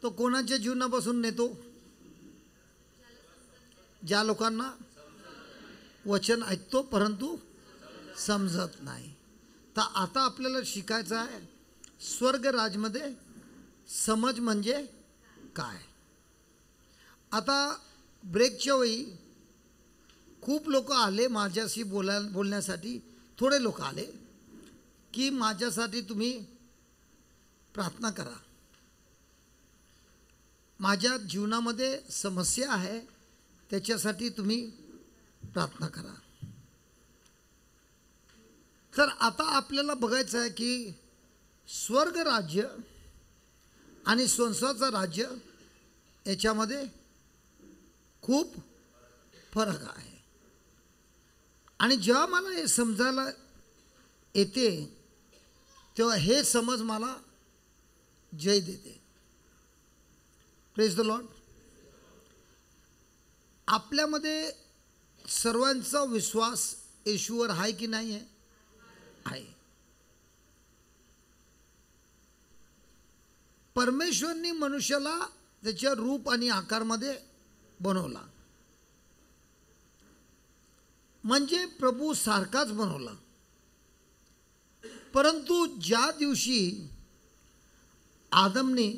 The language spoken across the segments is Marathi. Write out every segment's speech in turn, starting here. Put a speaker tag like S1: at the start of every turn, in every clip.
S1: तो कोणाच्या जीवनापासून नेतो? ज्या लोकांना वचन ऐकतो परंतु समजत नाही. तर आता आपल्याला शिकायचं आहे स्वर्गराजमध्ये समज म्हणजे काय. आता ब्रेकच्या वेळी खूप लोक आले माझ्याशी बोलण्यासाठी. थोडे लोक आले की माझ्यासाठी तुम्ही प्रार्थना करा, माझ्या जीवनामध्ये समस्या आहे त्याच्यासाठी तुम्ही प्रार्थना करा. तर आता आपल्याला बघायचं आहे की स्वर्ग राज्य आणि संसाराचं राज्य याच्यामध्ये खूप फरक आहे. आणि जेव्हा मला हे समजायला येते तेव्हा हे समज मला जय देते. Praise the Lord. आपल्यामध्ये सर्वांचा विश्वास येशूवर आहे की नाही आहे? आहे. परमेश्वरने मनुष्याला त्याच्या रूप आणि आकारमध्ये बनवला, म्हणजे प्रभू सारखाच बनवला. परंतु ज्या दिवशी आदमने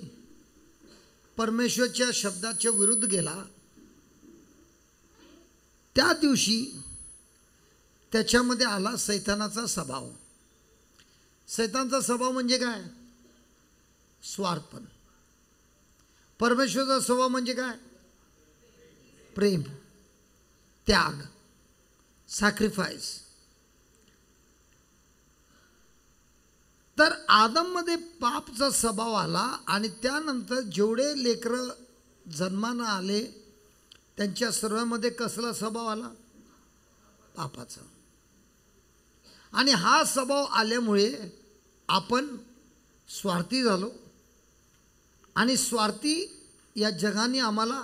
S1: परमेश्वरच्या शब्दाच्या विरुद्ध गेला त्या दिवशी त्याच्यामध्ये आला सैतानाचा स्वभाव. सैतानाचा स्वभाव म्हणजे काय? स्वार्थपण. परमेश्वराचा स्वभाव म्हणजे काय? प्रेम, त्याग, सॅक्रिफाईस. तर आदममध्ये पापचा स्वभाव आला आणि त्यानंतर जेवढे लेकरं जन्मानं आले त्यांच्या सर्वांमध्ये कसला स्वभाव आला? पापाचा. आणि हा स्वभाव आल्यामुळे आपण स्वार्थी झालो. आणि स्वार्थी या जगाने आम्हाला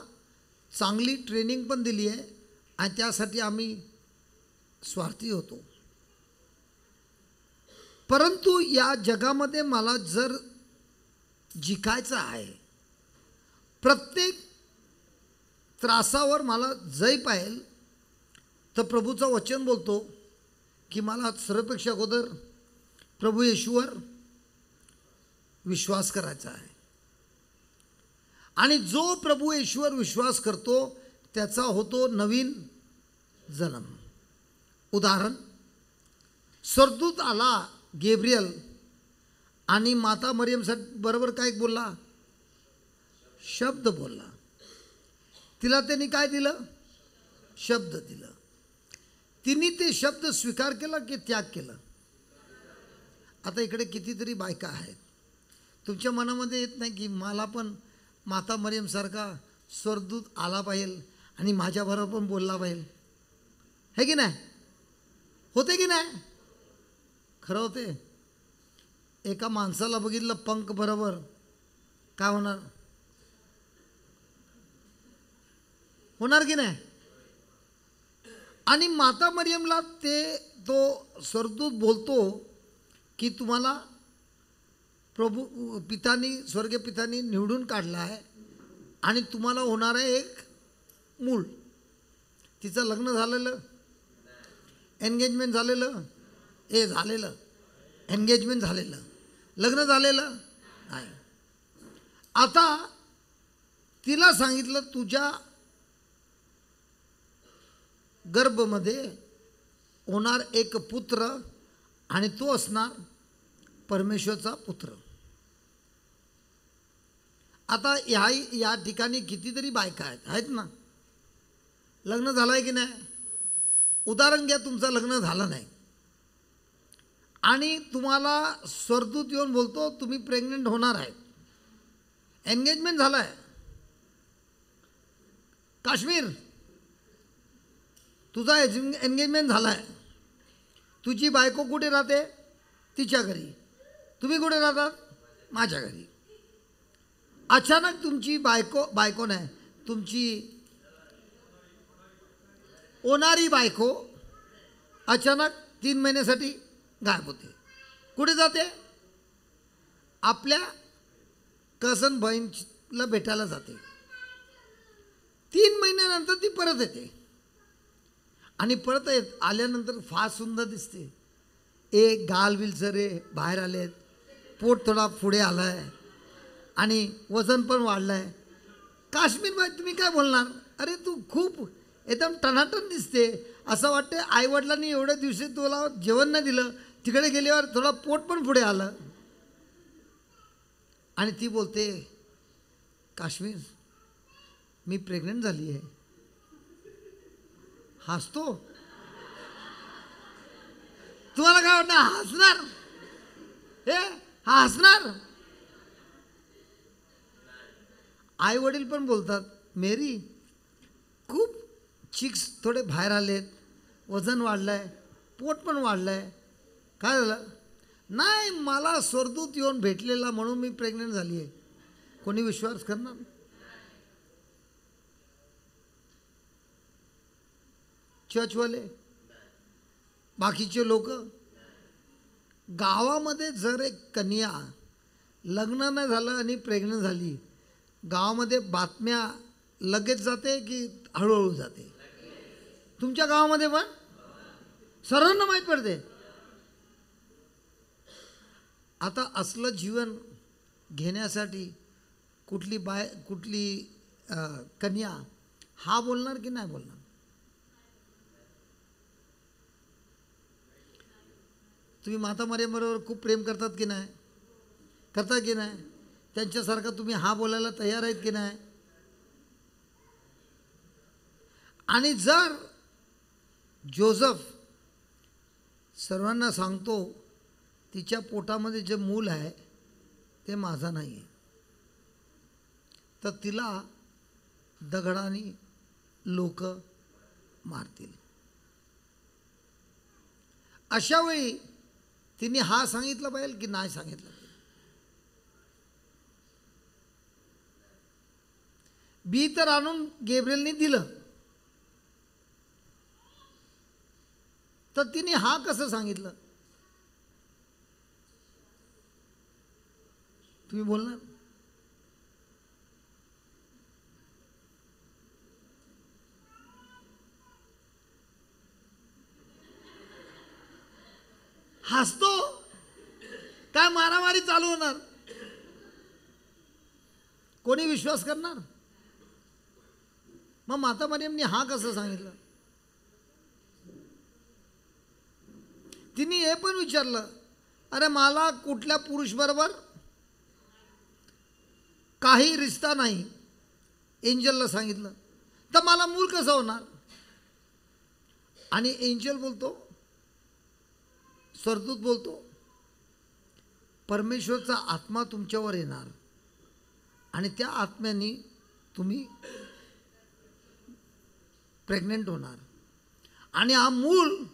S1: चांगली ट्रेनिंग पण दिली आहे आणि त्यासाठी आम्ही स्वार्थी होतो. परंतु या जगामध्ये मला जर जिंकायचं आहे, प्रत्येक त्रासावर मला जय पाहिजे, तर प्रभूचं वचन बोलतो की मला सर्वपेक्षा अगोदर प्रभू येशूवर विश्वास करायचा आहे. आणि जो प्रभू येशूवर विश्वास करतो त्याचा होतो नवीन जन्म. उदाहरण, सरदूत आला गेब्रियल आणि माता मरियमसाठी बरोबर काय बोलला? शब्द बोलला. तिला त्यांनी काय दिलं? शब्द दिलं. तिने ते शब्द स्वीकार केला की त्याग केला? आता इकडे कितीतरी बायका आहेत, तुमच्या मनामध्ये येत नाही की मला पण माता मरियमसारखा सरदूत आला पाहिजे आणि माझ्याबरोबर पण बोलला पाहिजे, है की नाही? होते की नाही? खरं होते. एका माणसाला बघितलं पंख बरोबर, काय होणार? होणार की नाही? आणि माता मरियमला तो सरदूत बोलतो की तुम्हाला प्रभू पितानी, स्वर्गीय पितानी निवडून काढला आहे आणि तुम्हाला होणार आहे एक मूल. तिचं लग्न झालेलं, एंगेजमेंट झालेलं, झालेलं एंगेजमेंट झालेलं, लग्न झालेलं नाही. आता तिला सांगितलं तुझ्या गर्भमध्ये होणार एक पुत्र आणि तो असणार परमेश्वरचा पुत्र. आता या ठिकाणी कितीतरी बायका आहेत ना, लग्न झालं आहे की नाही? उदाहरण घ्या, तुमचं लग्न झालं नाही आणि तुम्हाला सरदूत येऊन बोलतो तुम्ही प्रेग्नंट होणार आहे. एंगेजमेंट झालं आहे. काश्मीर, तुझा एंगेजमेंट झाला आहे. तुझी बायको कुठे राहते? तिच्या घरी. तुम्ही कुठे राहतात? माझ्या घरी. अचानक तुमची बायको नाही, तुमची होणारी बायको अचानक 3 महिन्यासाठी गायब होते. कुठे जाते? आपल्या कझन बहीण ला भेटायला जाते. 3 महिन्यानंतर ती परत येते आणि परत आल्यानंतर फार सुंदर दिसते. एक गाल विलसरे बाहेर आलेत, पोट थोडा पुढे आला आहे आणि वजन पण वाढलं आहे. काश्मीरबाई तुम्ही काय बोलणार, अरे तू खूप एकदम टनाटन दिसते, असं वाटते आईवडिलांनी एवढ्या दिवशी तुला जेवण नाही दिलं, तिकडे गेल्यावर थोडा पोट पण पुढे आलं. आणि ती बोलते, काश्मीर मी प्रेग्नंट झाली आहे. हसतो. तुम्हाला काय वाटतं, हसणार हे, हा हसणार. आई वडील पण बोलतात, मेरी खूप चिक्स थोडे बाहेर आलेत, वजन वाढलंय, पोट पण वाढलंय, काय झालं, नाही मला स्वर्गदूत येऊन भेटलेला म्हणून मी प्रेग्नंट झाली आहे. कोणी विश्वास करणार. चर्चवाले बाकीचे लोक. गावामध्ये जर एक कन्या लग्न नाही झालं आणि प्रेग्नंट झाली, गावामध्ये बातम्या लगेच जाते की हळूहळू जाते. तुमच्या गावामध्ये पण सर्वांना माहीत पडते. आता असलं जीवन घेण्यासाठी कुठली कन्या हा बोलणार की नाही बोलणार. तुम्ही माता मरियमबरोबर खूप प्रेम करतात की नाही, करता की नाही, त्यांच्यासारखं तुम्ही हा बोलायला तयार आहेत की नाही. आणि जर जोसेफ सर्वांना सांगतो तिच्या पोटामध्ये जे मूल आहे ते माझा नाही आहे, तर तिला दगडाने लोक मारतील. अशा वेळी तिने हा सांगितलं पाहिजे की नाही सांगितलं पाहिजे. बी तर आणून गेब्रियलने दिलं, तर तिने हा कसं सांगितलं. तुम्ही बोलणार. हसतो. काय मारामारी चालू होणार, कोणी विश्वास करणार. मग माता मरियमने हा कसं सांगितलं. तिने हे पण विचारलं, अरे मला कुठल्या पुरुष बरोबर काही रिश्ता नाही, एंजलला सांगितलं, तर मला मूल कसं होणार. आणि एंजल बोलतो, स्वर्गदूत बोलतो, परमेश्वरचा आत्मा तुमच्यावर येणार आणि त्या आत्म्याने तुम्ही प्रेग्नंट होणार आणि हा मूल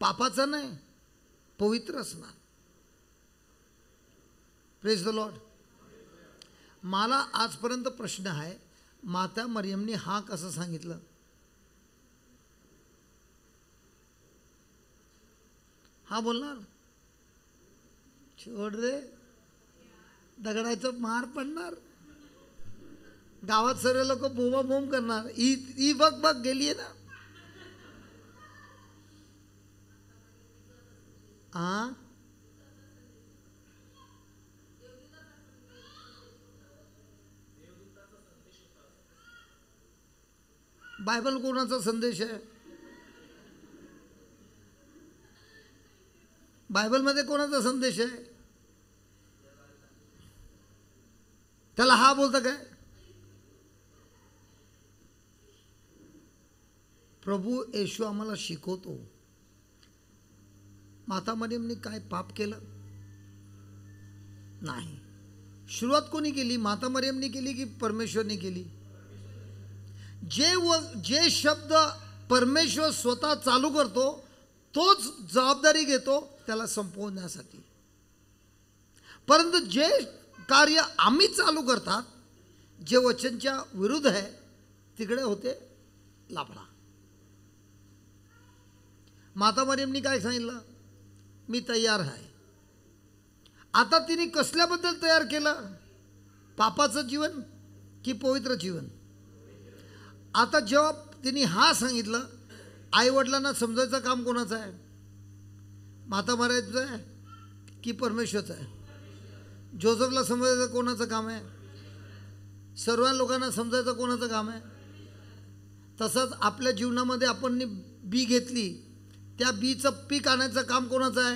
S1: पापाचा नाही, पवित्र असणार. Praise the Lord. मला आजपर्यंत प्रश्न आहे, माता मरियमने हा कसं सांगितलं. हा बोलणार, छोड रे, दगडाचं मार पडणार, गावात सर्व लोक बोंबा बोंब करणार, ही बघ बघ गेली आहे ना. हा बायबल कोणाचा संदेश आहे. बायबलमध्ये कोणाचा संदेश आहे. त्याला हा बोलतं काय. प्रभू येशू आम्हाला शिकवतो, माता मरियमने काय पाप केलं नाही. सुरुवात कोणी केली, माता मरियमने केली की परमेश्वरने केली. जे शब्द परमेश्वर स्वतः चालू करतो तोच जबाबदारी घेतो त्याला संपवण्यासाठी. परंतु जे कार्य आम्ही चालू करतात, जे वचनच्या विरुद्ध आहे, तिकडे होते लापडा. माता मरियमनी काय सांगितलं, मी तयार आहे. आता तिने कसल्याबद्दल तयार केलं. पापाचं जीवन की पवित्र जीवन? आता जेव्हा तिने हा सांगितलं, आईवडिलांना समजायचं काम कोणाचं आहे? माता मारायचं आहे की परमेश्वरचं आहे? जोसेफला समजायचं कोणाचं काम आहे? सर्व लोकांना समजायचं कोणाचं काम आहे? तसंच आपल्या जीवनामध्ये आपण बी घेतली, त्या बीचं पीक आणायचं काम कोणाचं आहे?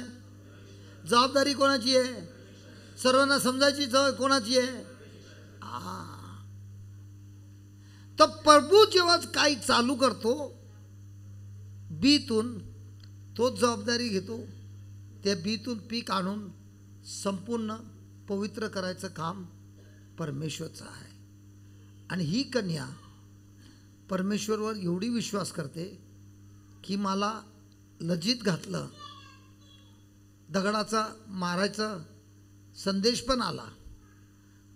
S1: जबाबदारी कोणाची आहे? सर्वांना समजायची कोणाची आहे? तर प्रभू जेव्हा काही चालू करतो बीतून, तोच जबाबदारी घेतो त्या बीतून पीक आणून संपूर्ण पवित्र करायचं काम परमेश्वरचं आहे. आणि ही कन्या परमेश्वरवर एवढी विश्वास करते की मला लज्जित घातलं, दगडाचा मारायचा संदेश पण आला,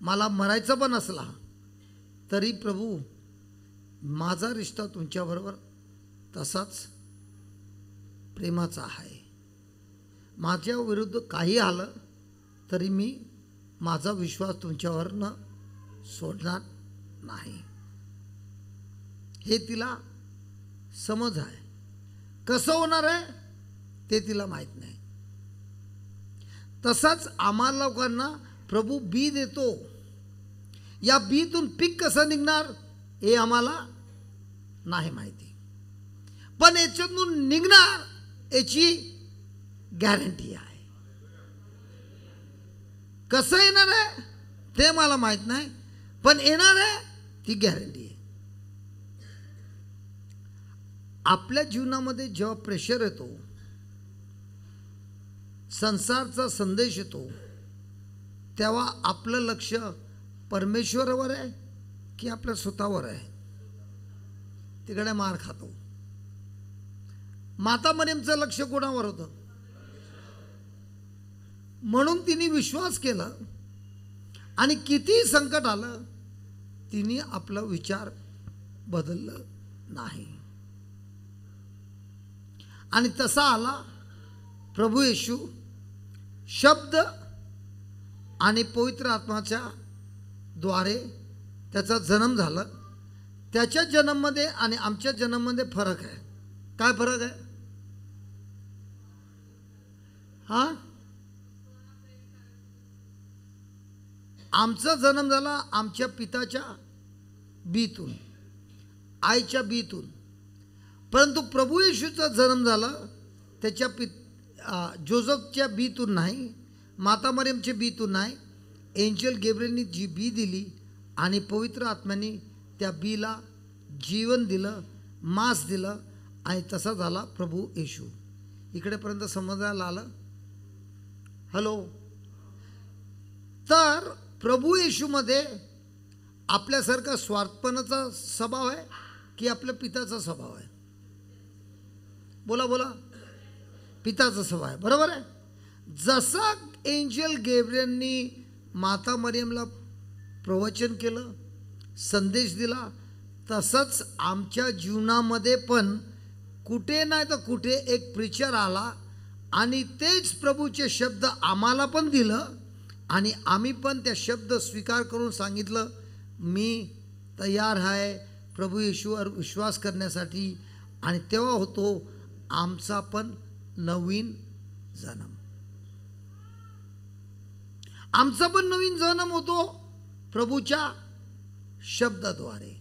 S1: मला मरायचं पण असला, तरी प्रभू माझा रिश्ता तुमच्याबरोबर तसाच प्रेमाचा आहे. माझ्या विरुद्ध काही आलं तरी मी माझा विश्वास तुमच्यावर न सोडणार नाही. हे तिला समज आहे. कसं होणार आहे ते तिला माहीत नाही. तसाच आम्हाला लोकांना प्रभू बी देतो. या बीतून पीक कसं निघणार हे आम्हाला नाही माहिती, पण याच्यातून निघणार याची गॅरंटी आहे. कसं येणार आहे ते मला माहित नाही, पण येणार आहे ती गॅरंटी आहे. आपल्या जीवनामध्ये जेव्हा प्रेशर येतो, संसारचा संदेश येतो, तेव्हा आपलं लक्ष परमेश्वरावर आहे की आपल्या स्वतःवर आहे? तिकडे मार खातो. माता मरियमचं लक्ष कोणावर होतं? म्हणून तिने विश्वास केला आणि किती संकट आलं तिने आपला विचार बदललं नाही. आणि तसा आला प्रभू येशू, शब्द आणि पवित्र आत्म्याच्या द्वारे त्याचा जन्म झाला. त्याच्या जन्ममध्ये आणि आमच्या जन्ममध्ये फरक आहे. काय फरक आहे? हा, आमचा जन्म झाला आमच्या पिताच्या बीतून, आईच्या बीतून, परंतु प्रभू येशूचा जन्म झाला त्याच्या जोसेफच्या बीतून नाही, माता मरियमच्या बीतून नाही. एंजल गॅब्रिएलनी जी बी दिली आणि पवित्र आत्म्याने त्या बीला जीवन दिलं, मांस दिलं आणि तसा झाला प्रभू येशू. इकडेपर्यंत समजायला आलं? हॅलो. तर प्रभू येशूमध्ये आपल्यासारखा स्वार्थपणाचा स्वभाव आहे की आपल्या पिताचा स्वभाव आहे? बोला बोला. पिताचा स्वभाव आहे, बरोबर आहे. जसा एंजल गॅब्रिएलनी माता मरियमला प्रवचन केलं, संदेश दिला, तसंच आमच्या जीवनामध्ये पण कुठे नाही तर कुठे एक प्रीचर आला आणि तेच प्रभूचे शब्द आम्हाला पण दिलं आणि आम्ही पण त्या शब्द स्वीकार करून सांगितलं, मी तयार आहे प्रभू येशूवर विश्वास करण्यासाठी. आणि तेव्हा होतो आमचा पण नवीन जन्म. आमचा पण नवीन जन्म होतो प्रभूच्या शब्दाद्वारे.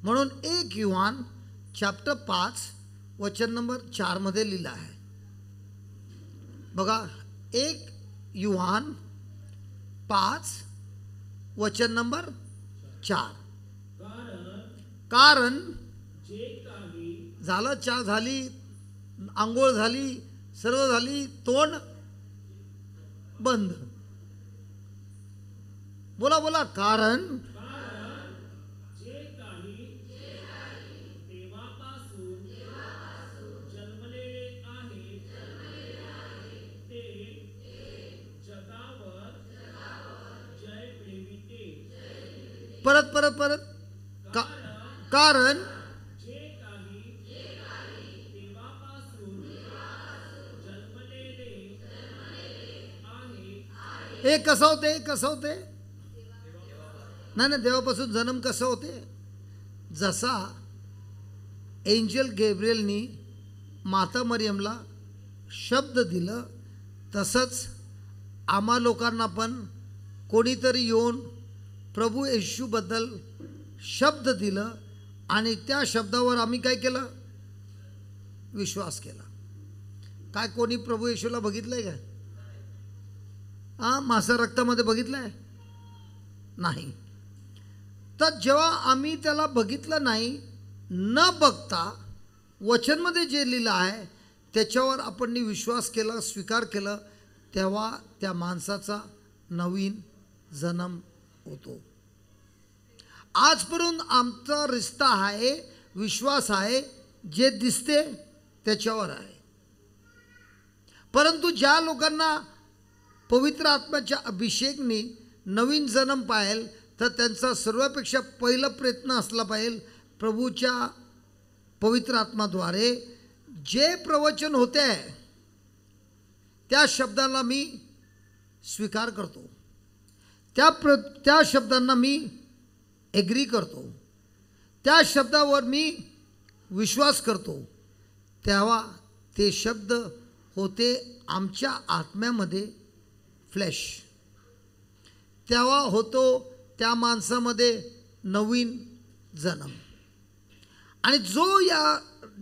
S1: म्हणून 1 योहान चॅप्टर 5 वचन नंबर 4 मध्ये लिहिलं आहे बघा. 1 योहान 5 वचन नंबर 4. कारण झालं, चहा झाली, आंघोळ झाली, सर्व झाली, तोंड बंद. बोला बोला. कारण परत परत परत कारण हे कसं होते? कसं होते? नाही नाही, देवापासून जन्म कसा होते? जसा एंजल गॅब्रिएलनी माता मरियमला शब्द दिलं, तसंच आम्हा लोकांना पण कोणीतरी येऊन प्रभू येशूबद्दल शब्द दिलं आणि त्या शब्दावर आम्ही काय केलं? विश्वास केला. काय कोणी प्रभू येशूला बघितलंय का? मासा रक्तामध्ये बघितलंय? नाही. तर जेव्हा आम्ही त्याला बघितलं नाही, न बघता वचनमध्ये जे लिहिलं आहे त्याच्यावर आपण विश्वास केला, स्वीकार केलं, तेव्हा त्या माणसाचा नवीन जन्म होतो. आजपर्यंत आमचा रिश्ता आहे, विश्वास आहे, जे दिसते त्याच्यावर आहे. परंतु ज्या लोकांना पवित्र आत्म्याच्या अभिषेकने नवीन जन्म पाहिल, तर त्यांचा सर्वापेक्षा पहिला प्रयत्न असला पाहिजे, प्रभूच्या पवित्र आत्म्याद्वारे जे प्रवचन होते त्या शब्दांना मी स्वीकार करतो, त्या शब्दांना मी एग्री करतो, त्या शब्दावर मी विश्वास करतो, तेव्हा ते शब्द होते आमच्या आत्म्यामध्ये फ्लॅश. तेव्हा होतो त्या माणसामध्ये नवीन जन्म. आणि जो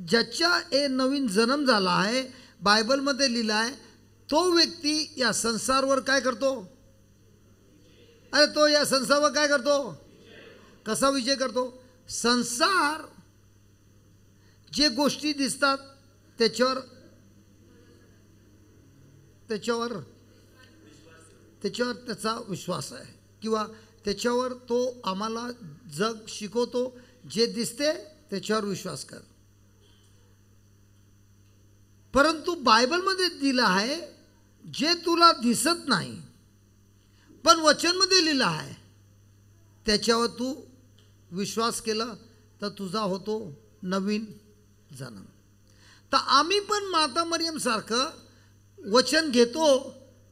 S1: ज्याच्या नवीन जन्म झाला आहे, बायबलमध्ये लिहिला आहे, तो व्यक्ती या संसारावर काय करतो? अरे तो या संसारावर काय करतो? कसा विजय करतो? संसार जे गोष्टी दिसतात त्याच्यावर त्याचा विश्वास आहे, किंवा त्याच्यावर तो आम्हाला जग शिकवतो, जे दिसते त्याच्यावर विश्वास कर. परंतु बायबलमध्ये दिलं आहे, जे तुला दिसत नाही पण वचनमध्ये लिहिलं आहे त्याच्यावर तू विश्वास केला तर तुझा होतो नवीन जन्म. तर आम्ही पण माता मरियम सारखं वचन घेतो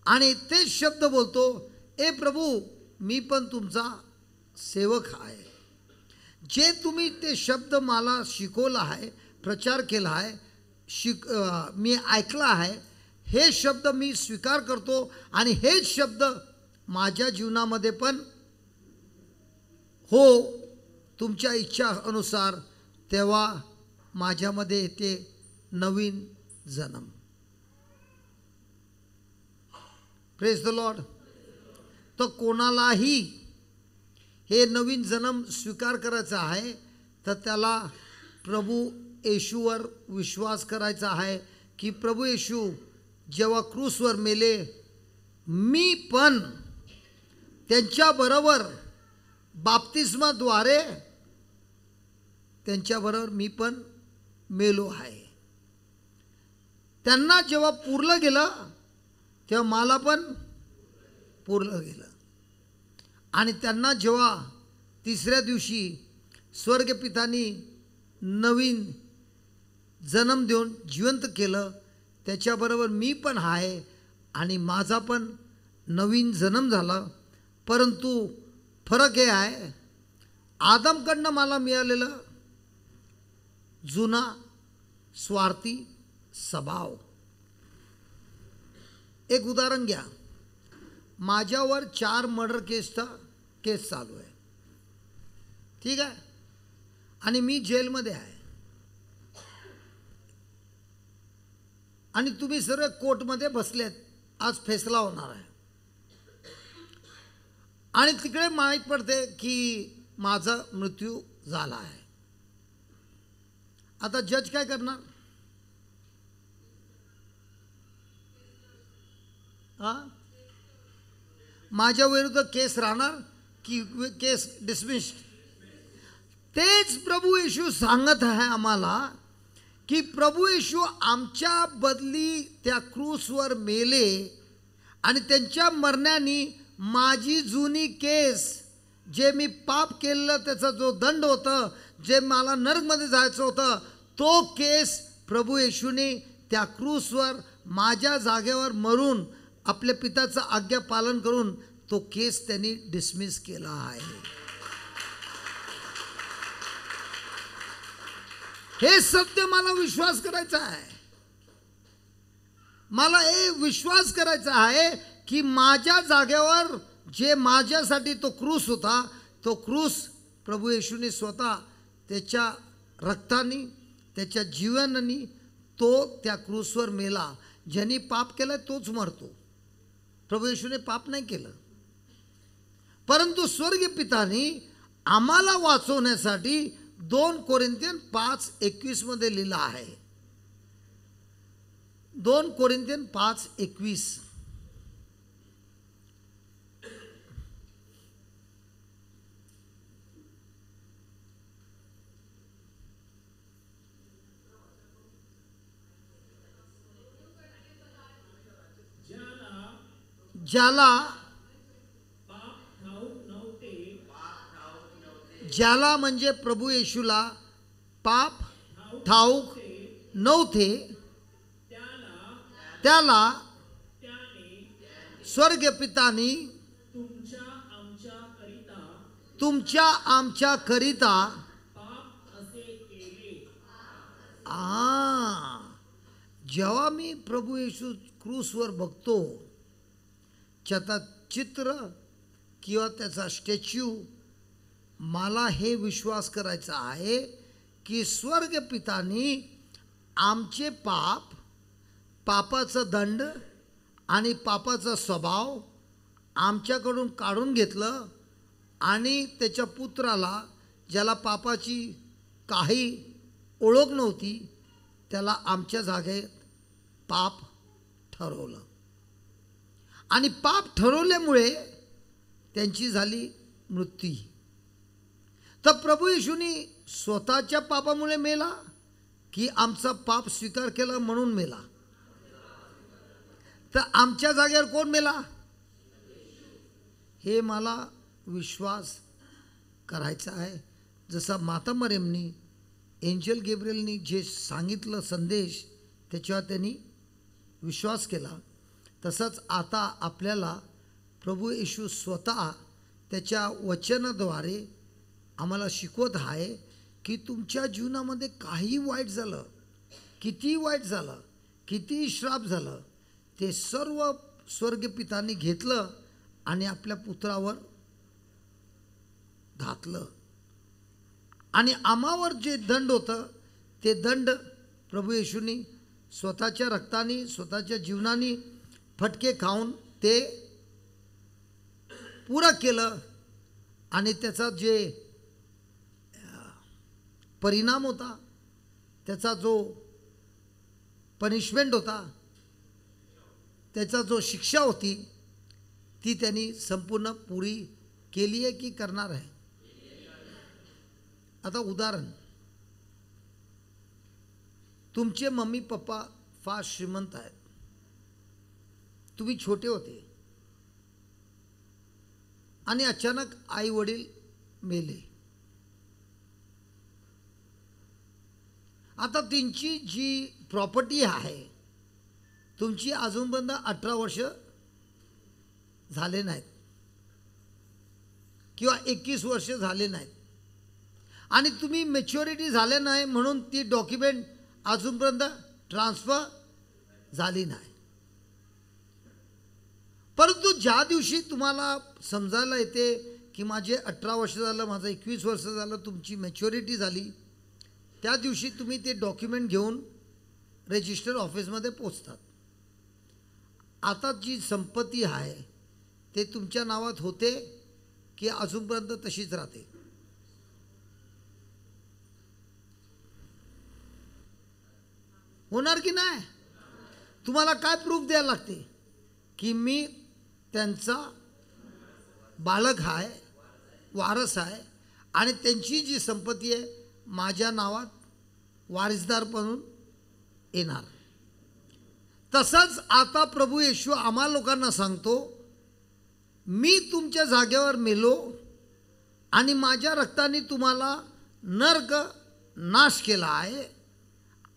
S1: आणि तेच शब्द बोलतो, ए प्रभू मी पण तुमचा सेवक आहे, जे तुम्ही ते शब्द मला शिकवला आहे, प्रचार केला आहे, मी ऐकला आहे, हे शब्द मी स्वीकार करतो आणि हेच शब्द माझ्या जीवनामध्ये पण हो तुमच्या इच्छा अनुसार, तेव्हा माझ्यामध्ये येते नवीन जन्म. Praise the Lord. तर कोणालाही हे नवीन जन्म स्वीकार करायचा आहे तर त्याला प्रभू येशूवर विश्वास करायचा आहे की प्रभू येशू जेव्हा क्रूसवर मेले, मी पण त्यांच्याबरोबर बाप्तिस्माद्वारे त्यांच्याबरोबर मी पण मेलो आहे. त्यांना जेव्हा पुरलं गेलं तेव्हा मला पण पुरलं गेलं. आणि त्यांना जेव्हा तिसऱ्या दिवशी स्वर्गपितानी नवीन जन्म देऊन जिवंत केलं, त्याच्याबरोबर मी पण आहे आणि माझा पण नवीन जन्म झाला. परंतु फरक हे आहे, आदमकडनं मला मिळालेलं जुना स्वार्थी स्वभाव. एक उदाहरण घ्या, माझ्यावर 4 मर्डर केस चालू आहे, ठीक आहे, आणि मी जेलमध्ये आहे आणि तुम्ही सर्व कोर्टमध्ये बसलेत, आज फैसला होणार आहे आणि तिकडे माहीत पडते की माझा मृत्यू झाला आहे. आता जज काय करणार? माझ्या विरुद्ध केस राहणार की केस डिसमिस्ड? तेच प्रभू येशू सांगत आहे आम्हाला की प्रभू येशू आमच्या बदली त्या क्रूसवर मेले आणि त्यांच्या मरण्याने माझी जुनी केस, जे मी पाप केलेलं त्याचा जो दंड होता, जे मला नरकमध्ये जायचं होतं, तो केस प्रभू येशूने त्या क्रूसवर माझ्या जागेवर मरून आपल्या पिताचं आज्ञा पालन करून तो केस त्यांनी डिसमिस केला आहे. हे सत्य मला विश्वास करायचा आहे. मला हे विश्वास करायचा आहे की माझ्या जागेवर जे माझ्यासाठी तो क्रूस होता, तो क्रूस प्रभू येशूने स्वतः त्याच्या रक्ताने, त्याच्या जीवनाने तो त्या क्रूसवर मेला. ज्यांनी पाप केलं तोच मरतो. प्रभू येशूने पाप नाही केलं, परंतु स्वर्गीय पितानी आम्हाला वाचवण्यासाठी 2 कोरिंथियन 5:21 मध्ये लिहिलं आहे. 2 कोरिंथियन 5:21. ज्याला म्हणजे प्रभू येशूला पाप ठाऊक नव्हते, त्याला स्वर्गीय पितानी तुमच्या आमच्या करिता जेव्हा मी प्रभू येशू क्रूसवर बघतो, त्याचा चित्र किंवा त्याचा स्टॅच्यू, मला हे विश्वास करायचा आहे की स्वर्गीय पितानी आमचे पापाचा दंड आणि पापाचा स्वभाव आमच्याकडून काढून घेतलं आणि त्याच्या पुत्राला, ज्याला पापाची काही ओळख नव्हती, त्याला आमच्या जागेत पाप ठरवलं. आणि पाप ठरवल्यामुळे त्यांची झाली मृत्यू. तर प्रभू येशूनी स्वतःच्या पापामुळे मेला की आमचा पाप स्वीकार केला म्हणून मेला? तर आमच्या जागेवर कोण मेला? हे मला विश्वास करायचा आहे. जसा माता मरियमनी एंजल गॅब्रिएलनी जे सांगितलं संदेश, त्याच्यावर त्यांनी विश्वास केला, तसंच आता आपल्याला प्रभू येशू स्वतः त्याच्या वचनाद्वारे आम्हाला शिकवत आहे की तुमच्या जीवनामध्ये काही वाईट झालं, किती वाईट झालं, किती श्राप झालं, ते सर्व स्वर्गीय पितांनी घेतलं आणि आपल्या पुत्रावर घातलं. आणि आम्हावर जे दंड होतं ते दंड प्रभू येशूंनी स्वतःच्या रक्ताने, स्वतःच्या जीवनाने फटके खाऊन ते पुरा केलं. आणि त्याचा जे परिणाम होता, त्याचा जो पनिशमेंट होता, त्याचा जो शिक्षा होती, ती त्यांनी संपूर्ण पुरी केली आहे की करणार आहे? आता उदाहरण, तुमचे मम्मी पप्पा फार श्रीमंत आहेत, तुम्ही छोटे होते आणि अचानक आई वडील मेले. आता त्यांची जी प्रॉपर्टी आहे, तुमची अजूनपर्यंत 18 वर्ष झाले नाहीत किंवा 21 वर्ष झाले नाहीत आणि तुम्ही मॅच्युरिटी झाले नाही म्हणून ती डॉक्युमेंट अजूनपर्यंत ट्रान्सफर झाली नाही. परंतु ज्या दिवशी तुम्हाला समजायला येते की माझे 18 वर्ष झालं, माझं 21 वर्ष झालं, तुमची मॅच्युरिटी झाली, त्या दिवशी तुम्ही ते डॉक्युमेंट घेऊन रजिस्टर ऑफिसमध्ये पोचतात. आता जी संपत्ती आहे ते तुमच्या नावात होते की अजूनपर्यंत तशीच राहते? होणार की नाही? तुम्हाला काय प्रूफ द्यायला लागते की मी त्यांचा बालक आहे, वारस आहे आणि त्यांची जी संपत्ती आहे माझ्या नावात वारिसदार म्हणून येणार. तसंच आता प्रभू येशू आम्हा लोकांना सांगतो, मी तुमच्या जागेवर मेलो आणि माझ्या रक्ताने तुम्हाला नरक नाश केला आहे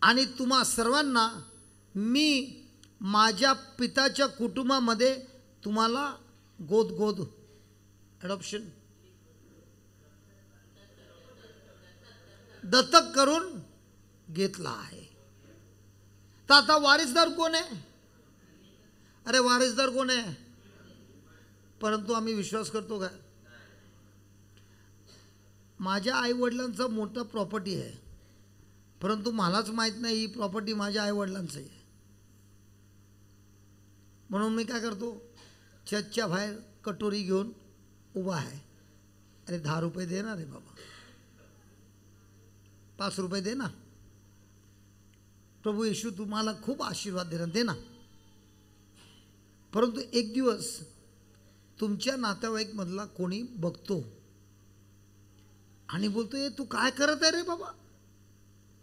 S1: आणि तुम्हा सर्वांना मी माझ्या पिताच्या कुटुंबामध्ये तुम्हाला गोद ॲडॉप्शन दत्तक करून घेतला आहे. तर आता वारिसदार कोण आहे? अरे वारिसदार कोण आहे? परंतु आम्ही विश्वास करतो का? माझ्या आईवडिलांचा मोठा प्रॉपर्टी आहे, परंतु मलाच माहीत नाही ही प्रॉपर्टी माझ्या आईवडिलांचं आहे. म्हणून मी काय करतो, चर्चच्या बाहेर कटोरी घेऊन उभा आहे. अरे 10 रुपये दे ना रे बाबा, 5 रुपये दे ना, प्रभू येशू तुम्हाला खूप आशीर्वाद देणार, दे ना. परंतु एक दिवस तुमच्या नातेवाईकमधला कोणी बघतो आणि बोलतो, हे तू काय करत आहे रे बाबा,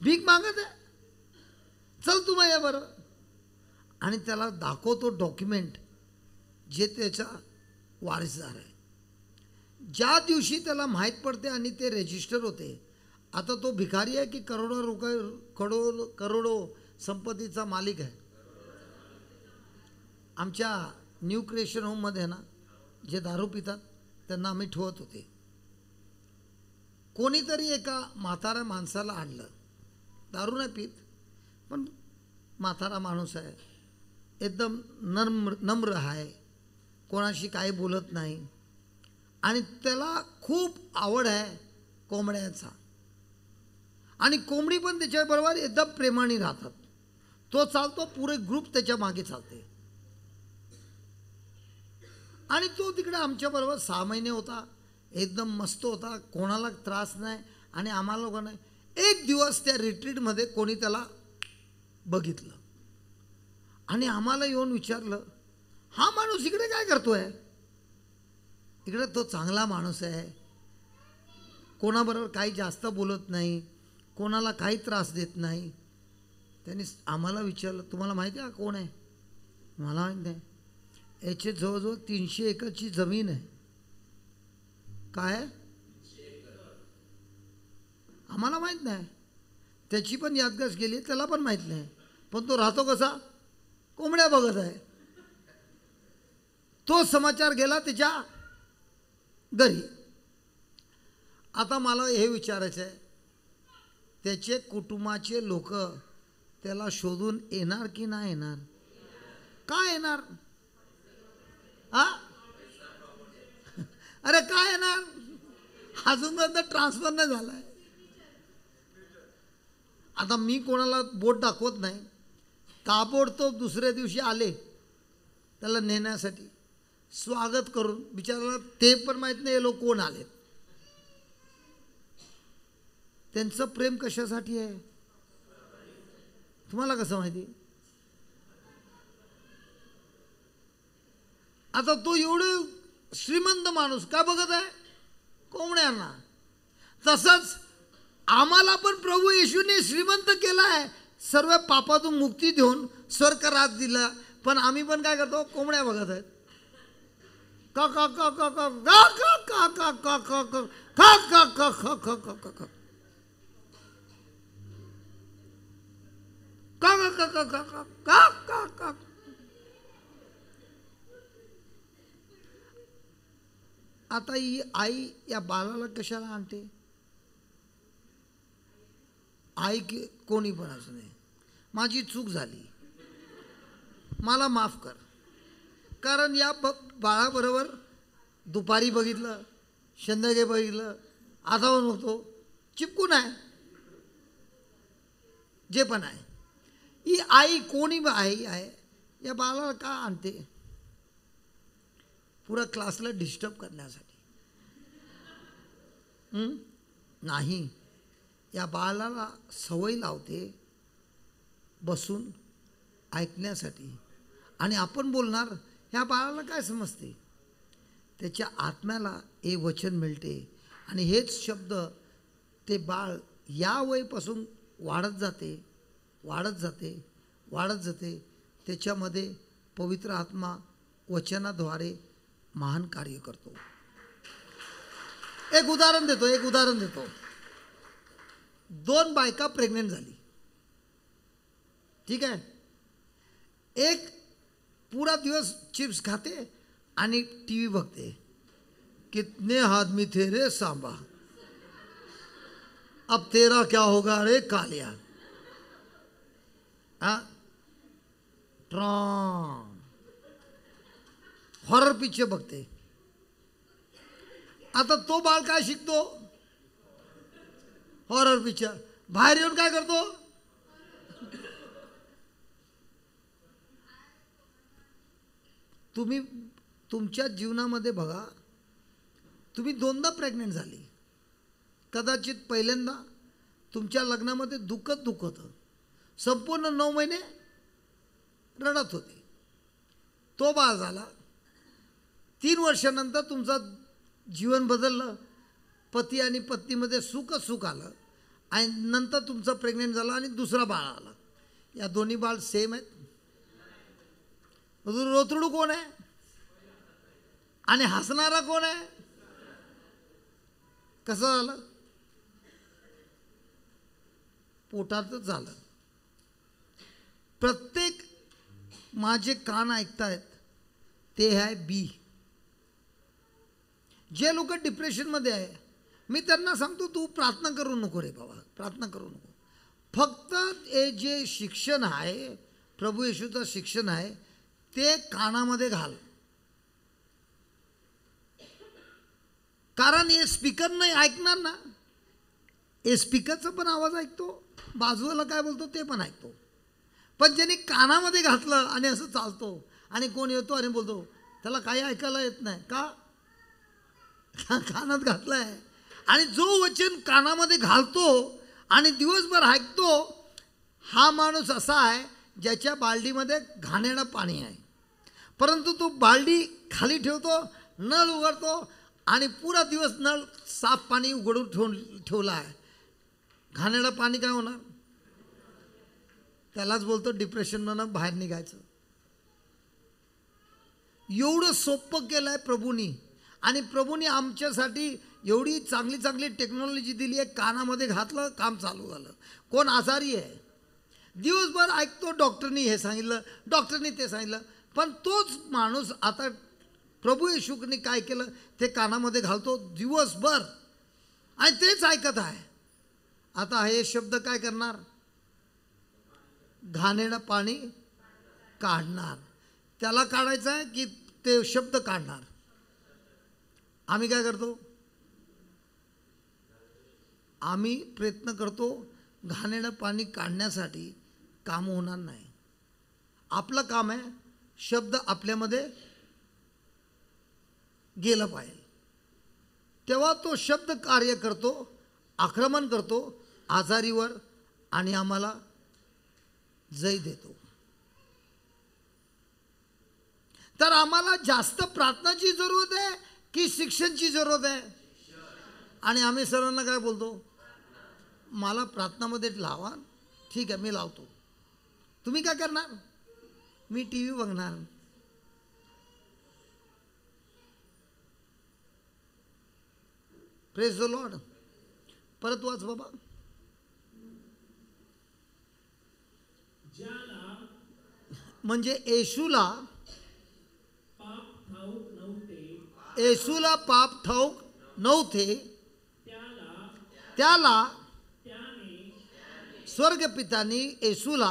S1: भीक मागत आहे, चल तू माझ्या बरं. आणि त्याला दाखवतो डॉक्युमेंट जे त्याचा वारसदार आहे. ज्या दिवशी त्याला माहीत पडते आणि ते रजिस्टर होते, आता तो भिकारी आहे की करोडो रुपये करोडो संपत्तीचा मालिक आहे. आमच्या न्यू क्रिएशन होममध्ये ना जे दारू पितात त्यांना आम्ही ठेवत होते. कोणीतरी एका म्हाताऱ्या माणसाला आणलं, दारू नाही पित पण म्हातारा माणूस आहे, एकदम नम्र आहे, कोणाशी काही बोलत नाही आणि त्याला खूप आवड आहे कोंबड्याचा आणि कोंबडी पण त्याच्याबरोबर एकदम प्रेमाने राहतात. तो चालतो, पुरे ग्रुप त्याच्या मागे चालते आणि तो तिकडे आमच्याबरोबर 6 महिने होता, एकदम मस्त होता, कोणाला त्रास नाही आणि आम्हाला लोकांना. एक दिवस त्या रिट्रीटमध्ये कोणी त्याला बघितलं आणि आम्हाला येऊन विचारलं, हा माणूस इकडे काय करतोय? इकडे तो चांगला माणूस आहे, कोणाबरोबर काही जास्त बोलत नाही, कोणाला काही त्रास देत नाही. त्यांनी आम्हाला विचारलं, तुम्हाला माहिती आहे कोण आहे? मला माहीत नाही. याचे जवळजवळ 300 एकरची जमीन आहे. काय? आम्हाला माहीत नाही. त्याची पण यादगार गेली, त्याला पण माहीत नाही. पण तो राहतो कसा? कोंबड्या बघत आहे. तो समाचार गेला त्याच्या घरी. आता मला हे विचारायचं आहे, त्याचे कुटुंबाचे लोक त्याला शोधून येणार की नाही येणार? काय येणार? हा, अरे काय येणार? अजून ट्रान्सफर नाही झालाय. आता मी कोणाला बोट दाखवत नाही, ताबडतोब दुसऱ्या दिवशी आले त्याला नेण्यासाठी, स्वागत करून. बिचाराला ते पण माहीत नाही हे लोक कोण आले. त्यांचं प्रेम कशासाठी आहे तुम्हाला कसं माहिती? आता तो एवढं श्रीमंत माणूस काय बघत आहे? कोंबड्यांना. तसंच आम्हाला पण प्रभू येशूने श्रीमंत केला आहे, सर्व पापातून मुक्ती देऊन स्वर्ग राज दिला, पण आम्ही पण काय करतो? कोंबड्या बघत आहेत. का का का का का का का का का का का का का का का का का का का. आता ही आई या बाळाला कशाला आणते? आई कोणी पण असू नये, माझी चूक झाली, मला माफ कर. कारण या बाळाबरोबर दुपारी बघितलं, संध्याकाळी बघितलं, आता पण बघतो, चिपकून आहे. जे पण आहे, ही आई कोणी आई आहे, या बाळाला का आणते? पुरा क्लासला डिस्टर्ब करण्यासाठी नाही. या बाळाला सवय लावते बसून ऐकण्यासाठी. आणि आपण बोलणार, ह्या बाळाला काय समजते? त्याच्या आत्म्याला हे वचन मिळते आणि हेच शब्द ते बाळ या वयपासून वाढत जाते, वाढत जाते, वाढत जाते. त्याच्यामध्ये पवित्र आत्मा वचनाद्वारे महान कार्य करतो. एक उदाहरण देतो. 2 बायका प्रेग्नेंट झाली, ठीक आहे. एक पूरा दिवस चिप्स खाते आणि टीव्ही बघते. कितने आदमी थे रे सांबा, अब तेरा क्या होगा रे कालिया. हा ट्रॉन हॉरर पिक्चर बघते. आता तो बाळ काय शिकतो? Horror picture. बाहेर येऊन काय करतो? तुम्ही तुमच्या जीवनामध्ये बघा, तुम्ही दोनदा प्रेग्नेंट झाली, कदाचित पहिल्यांदा तुमच्या लग्नामध्ये दुखत होतं, संपूर्ण 9 महिने रडत होते. तो बाळ झाला, 3 वर्षानंतर तुमचं जीवन बदललं, पती आणि पत्नीमध्ये सुख आलं, आणि नंतर तुमचं प्रेग्नेंट झालं आणि दुसरा बाळ आला. या दोन्ही बाळ सेम आहेत? रोतडू कोण आहे आणि हसणारा कोण आहे? कसं झालं? पोटातच झालं. प्रत्येक माझे कान ऐकतायत ते आहे बी. जे लोक डिप्रेशनमध्ये आहे, मी त्यांना सांगतो, तू प्रार्थना करू नको रे बाबा, प्रार्थना करू नको. फक्त हे जे शिक्षण आहे, प्रभू येशूचं शिक्षण आहे, ते कानामध्ये घाल. कारण हे स्पीकर नाही ऐकणार ना, हे स्पीकरचा पण आवाज ऐकतो, बाजूला काय बोलतो ते पण ऐकतो. पण ज्यांनी कानामध्ये घातलं आणि असं चालतो, आणि कोण येतो आणि बोलतो त्याला काही ऐकायला येत नाही का? कानात घातलंय. आणि जो वचन कानामध्ये घालतो आणि दिवसभर ऐकतो, हा माणूस असा आहे ज्याच्या बालडीमध्ये घाणेरडं पाणी आहे, परंतु तो बालडी खाली ठेवतो, नळ उघडतो आणि पुरा दिवस नळ साफ पाणी उघडून ठेवला आहे. घाणेरडं पाणी काय होणार? त्यालाच बोलतो डिप्रेशनमधून बाहेर निघायचं. एवढं सोपं केलं आहे प्रभूंनी. आणि प्रभूंनी आमच्यासाठी एवढी चांगली टेक्नॉलॉजी दिली आहे, कानामध्ये घातलं, काम चालू झालं. कोण आजारी आहे, दिवसभर ऐकतो, डॉक्टरनी हे सांगितलं, डॉक्टरनी ते सांगितलं, पण तोच माणूस आता प्रभू येशूने काय केलं, ते कानामध्ये घालतो दिवसभर आणि तेच ऐकत आहे. आता हे शब्द काय करणार? घाणेरडं पाणी काढणार. त्याला काढायचं आहे की ते शब्द काढणार? आम्ही काय करतो? आम्ही प्रयत्न करतो घाणेरडं पाणी काढण्यासाठी. काम होणार नाही. आपलं काम आहे शब्द आपल्यामध्ये गेलं पाहिजे, तेव्हा तो शब्द कार्य करतो, आक्रमण करतो आजारीवर आणि आम्हाला जय देतो. तर आम्हाला जास्त प्रार्थनाची जरूरत आहे की शिक्षणाची जरूरत आहे? आणि आम्ही सर्वांना काय बोलतो? मला प्रार्थनामध्ये लावा. ठीक आहे, मी लावतो. तुम्ही काय करणार? मी टी व्ही बघणार. Praise the Lord. परत वाच बाबा. म्हणजे येशूला पाप ठाऊक नव्हते, त्याला स्वर्गपितानी येशूला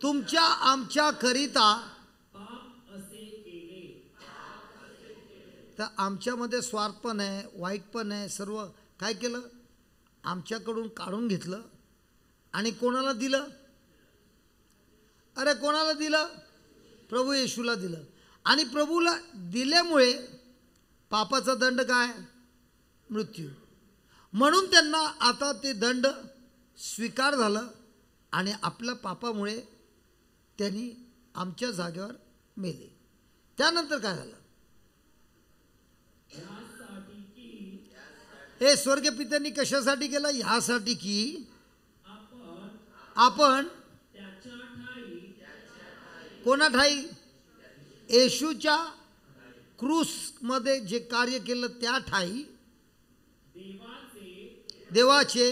S1: तुमच्या आमच्याकरिता. तर आमच्यामध्ये स्वार्थ पण आहे, वाईट पण आहे, सर्व काय केलं? आमच्याकडून काढून घेतलं आणि कोणाला दिलं? अरे कोणाला दिलं? प्रभू येशूला दिलं. आणि प्रभूला दिल्यामुळे पापाचा दंड काय? मृत्यू. म्हणून त्यांना आता ते दंड स्वीकार झालं आणि आपल्या पापामुळे त्यांनी आमच्या जागेवर मेले. त्यानंतर काय झालं? हे स्वर्गपित्यांनी कशासाठी केलं? ह्यासाठी की आपण कोणाठाई? येशूच्या क्रूसमध्ये जे कार्य केलं त्या ठाई देवाचे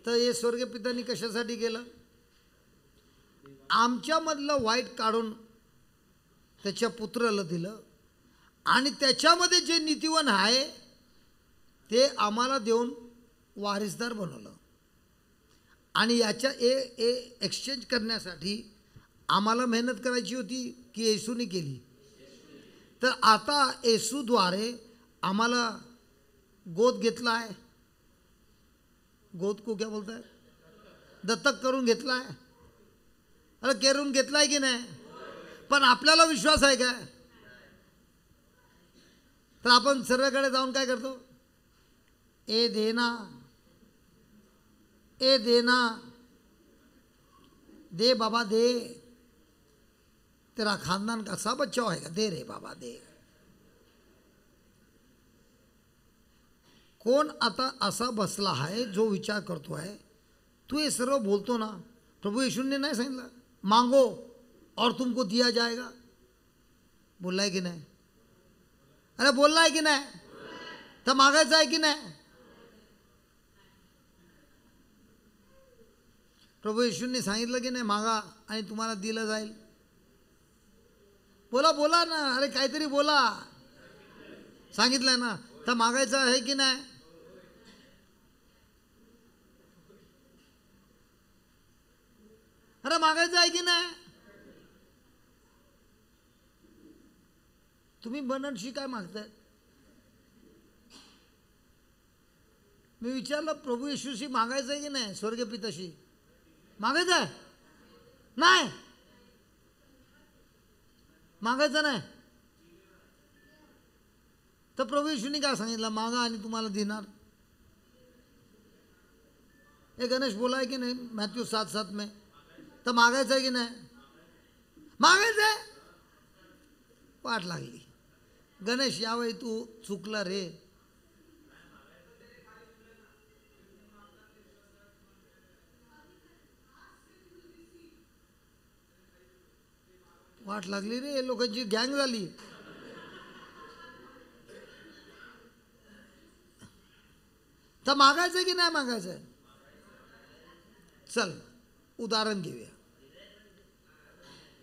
S1: तर हे स्वर्गपित्यांनी कशासाठी केलं? आमच्यामधलं वाईट काढून त्याच्या पुत्राला दिलं आणि त्याच्यामध्ये जे नीतिवान आहे ते आम्हाला देऊन वारिसदार बनवलं आणि याच्या एक्सचेंज करण्यासाठी आम्हाला मेहनत करायची होती की येशूने केली. तर आता येशूद्वारे आम्हाला गोद घेतला आहे. गोद को क्या बोलता है, दत्तक करून घेतला आहे. अरे करून घेतलाय की नाही, पण आपल्याला विश्वास आहे काय. तर आपण सर्वकडे जाऊन काय करतो, ए देना, ए देना, दे बाबा दे, तेरा खानदान का सब अच्छा होएगा, दे रे बाबा दे. कोण आता असा बसला आहे जो विचार करतो आहे, तू हे सर्व बोलतो ना, प्रभू येशूने नाही सांगितलं मांगो और तुमको दिया जाएगा. बोललाय की नाही, अरे बोललाय की नाही, तर मागायचं आहे की नाही. प्रभू येशूने सांगितलं की नाही मागा आणि तुम्हाला दिलं जाईल. बोला बोला ना, अरे काहीतरी बोला. सांगितलंय ना, तर मागायचं आहे की नाही. अरे मागायचं आहे की नाही. तुम्ही बनटशी काय मागताय. मी विचारलं प्रभू येशूशी मागायचं आहे की नाही, स्वर्गीय पिताशी मागायचं आहे. नाही मागायचं नाही. तर प्रभू येशूने काय सांगितलं, मागा आणि तुम्हाला देणार. हे गणेश बोलाय की नाही मॅथ्यू 7:7 में, तर मागायचं आहे की नाही. मागायचं आहे. वाट लागली. गणेश यावेळी तू चुकला रे. वाट लागली रे, लोकांची गँग झाली. तर मागायचं की नाही मागायचं. चल उदाहरण घेऊया.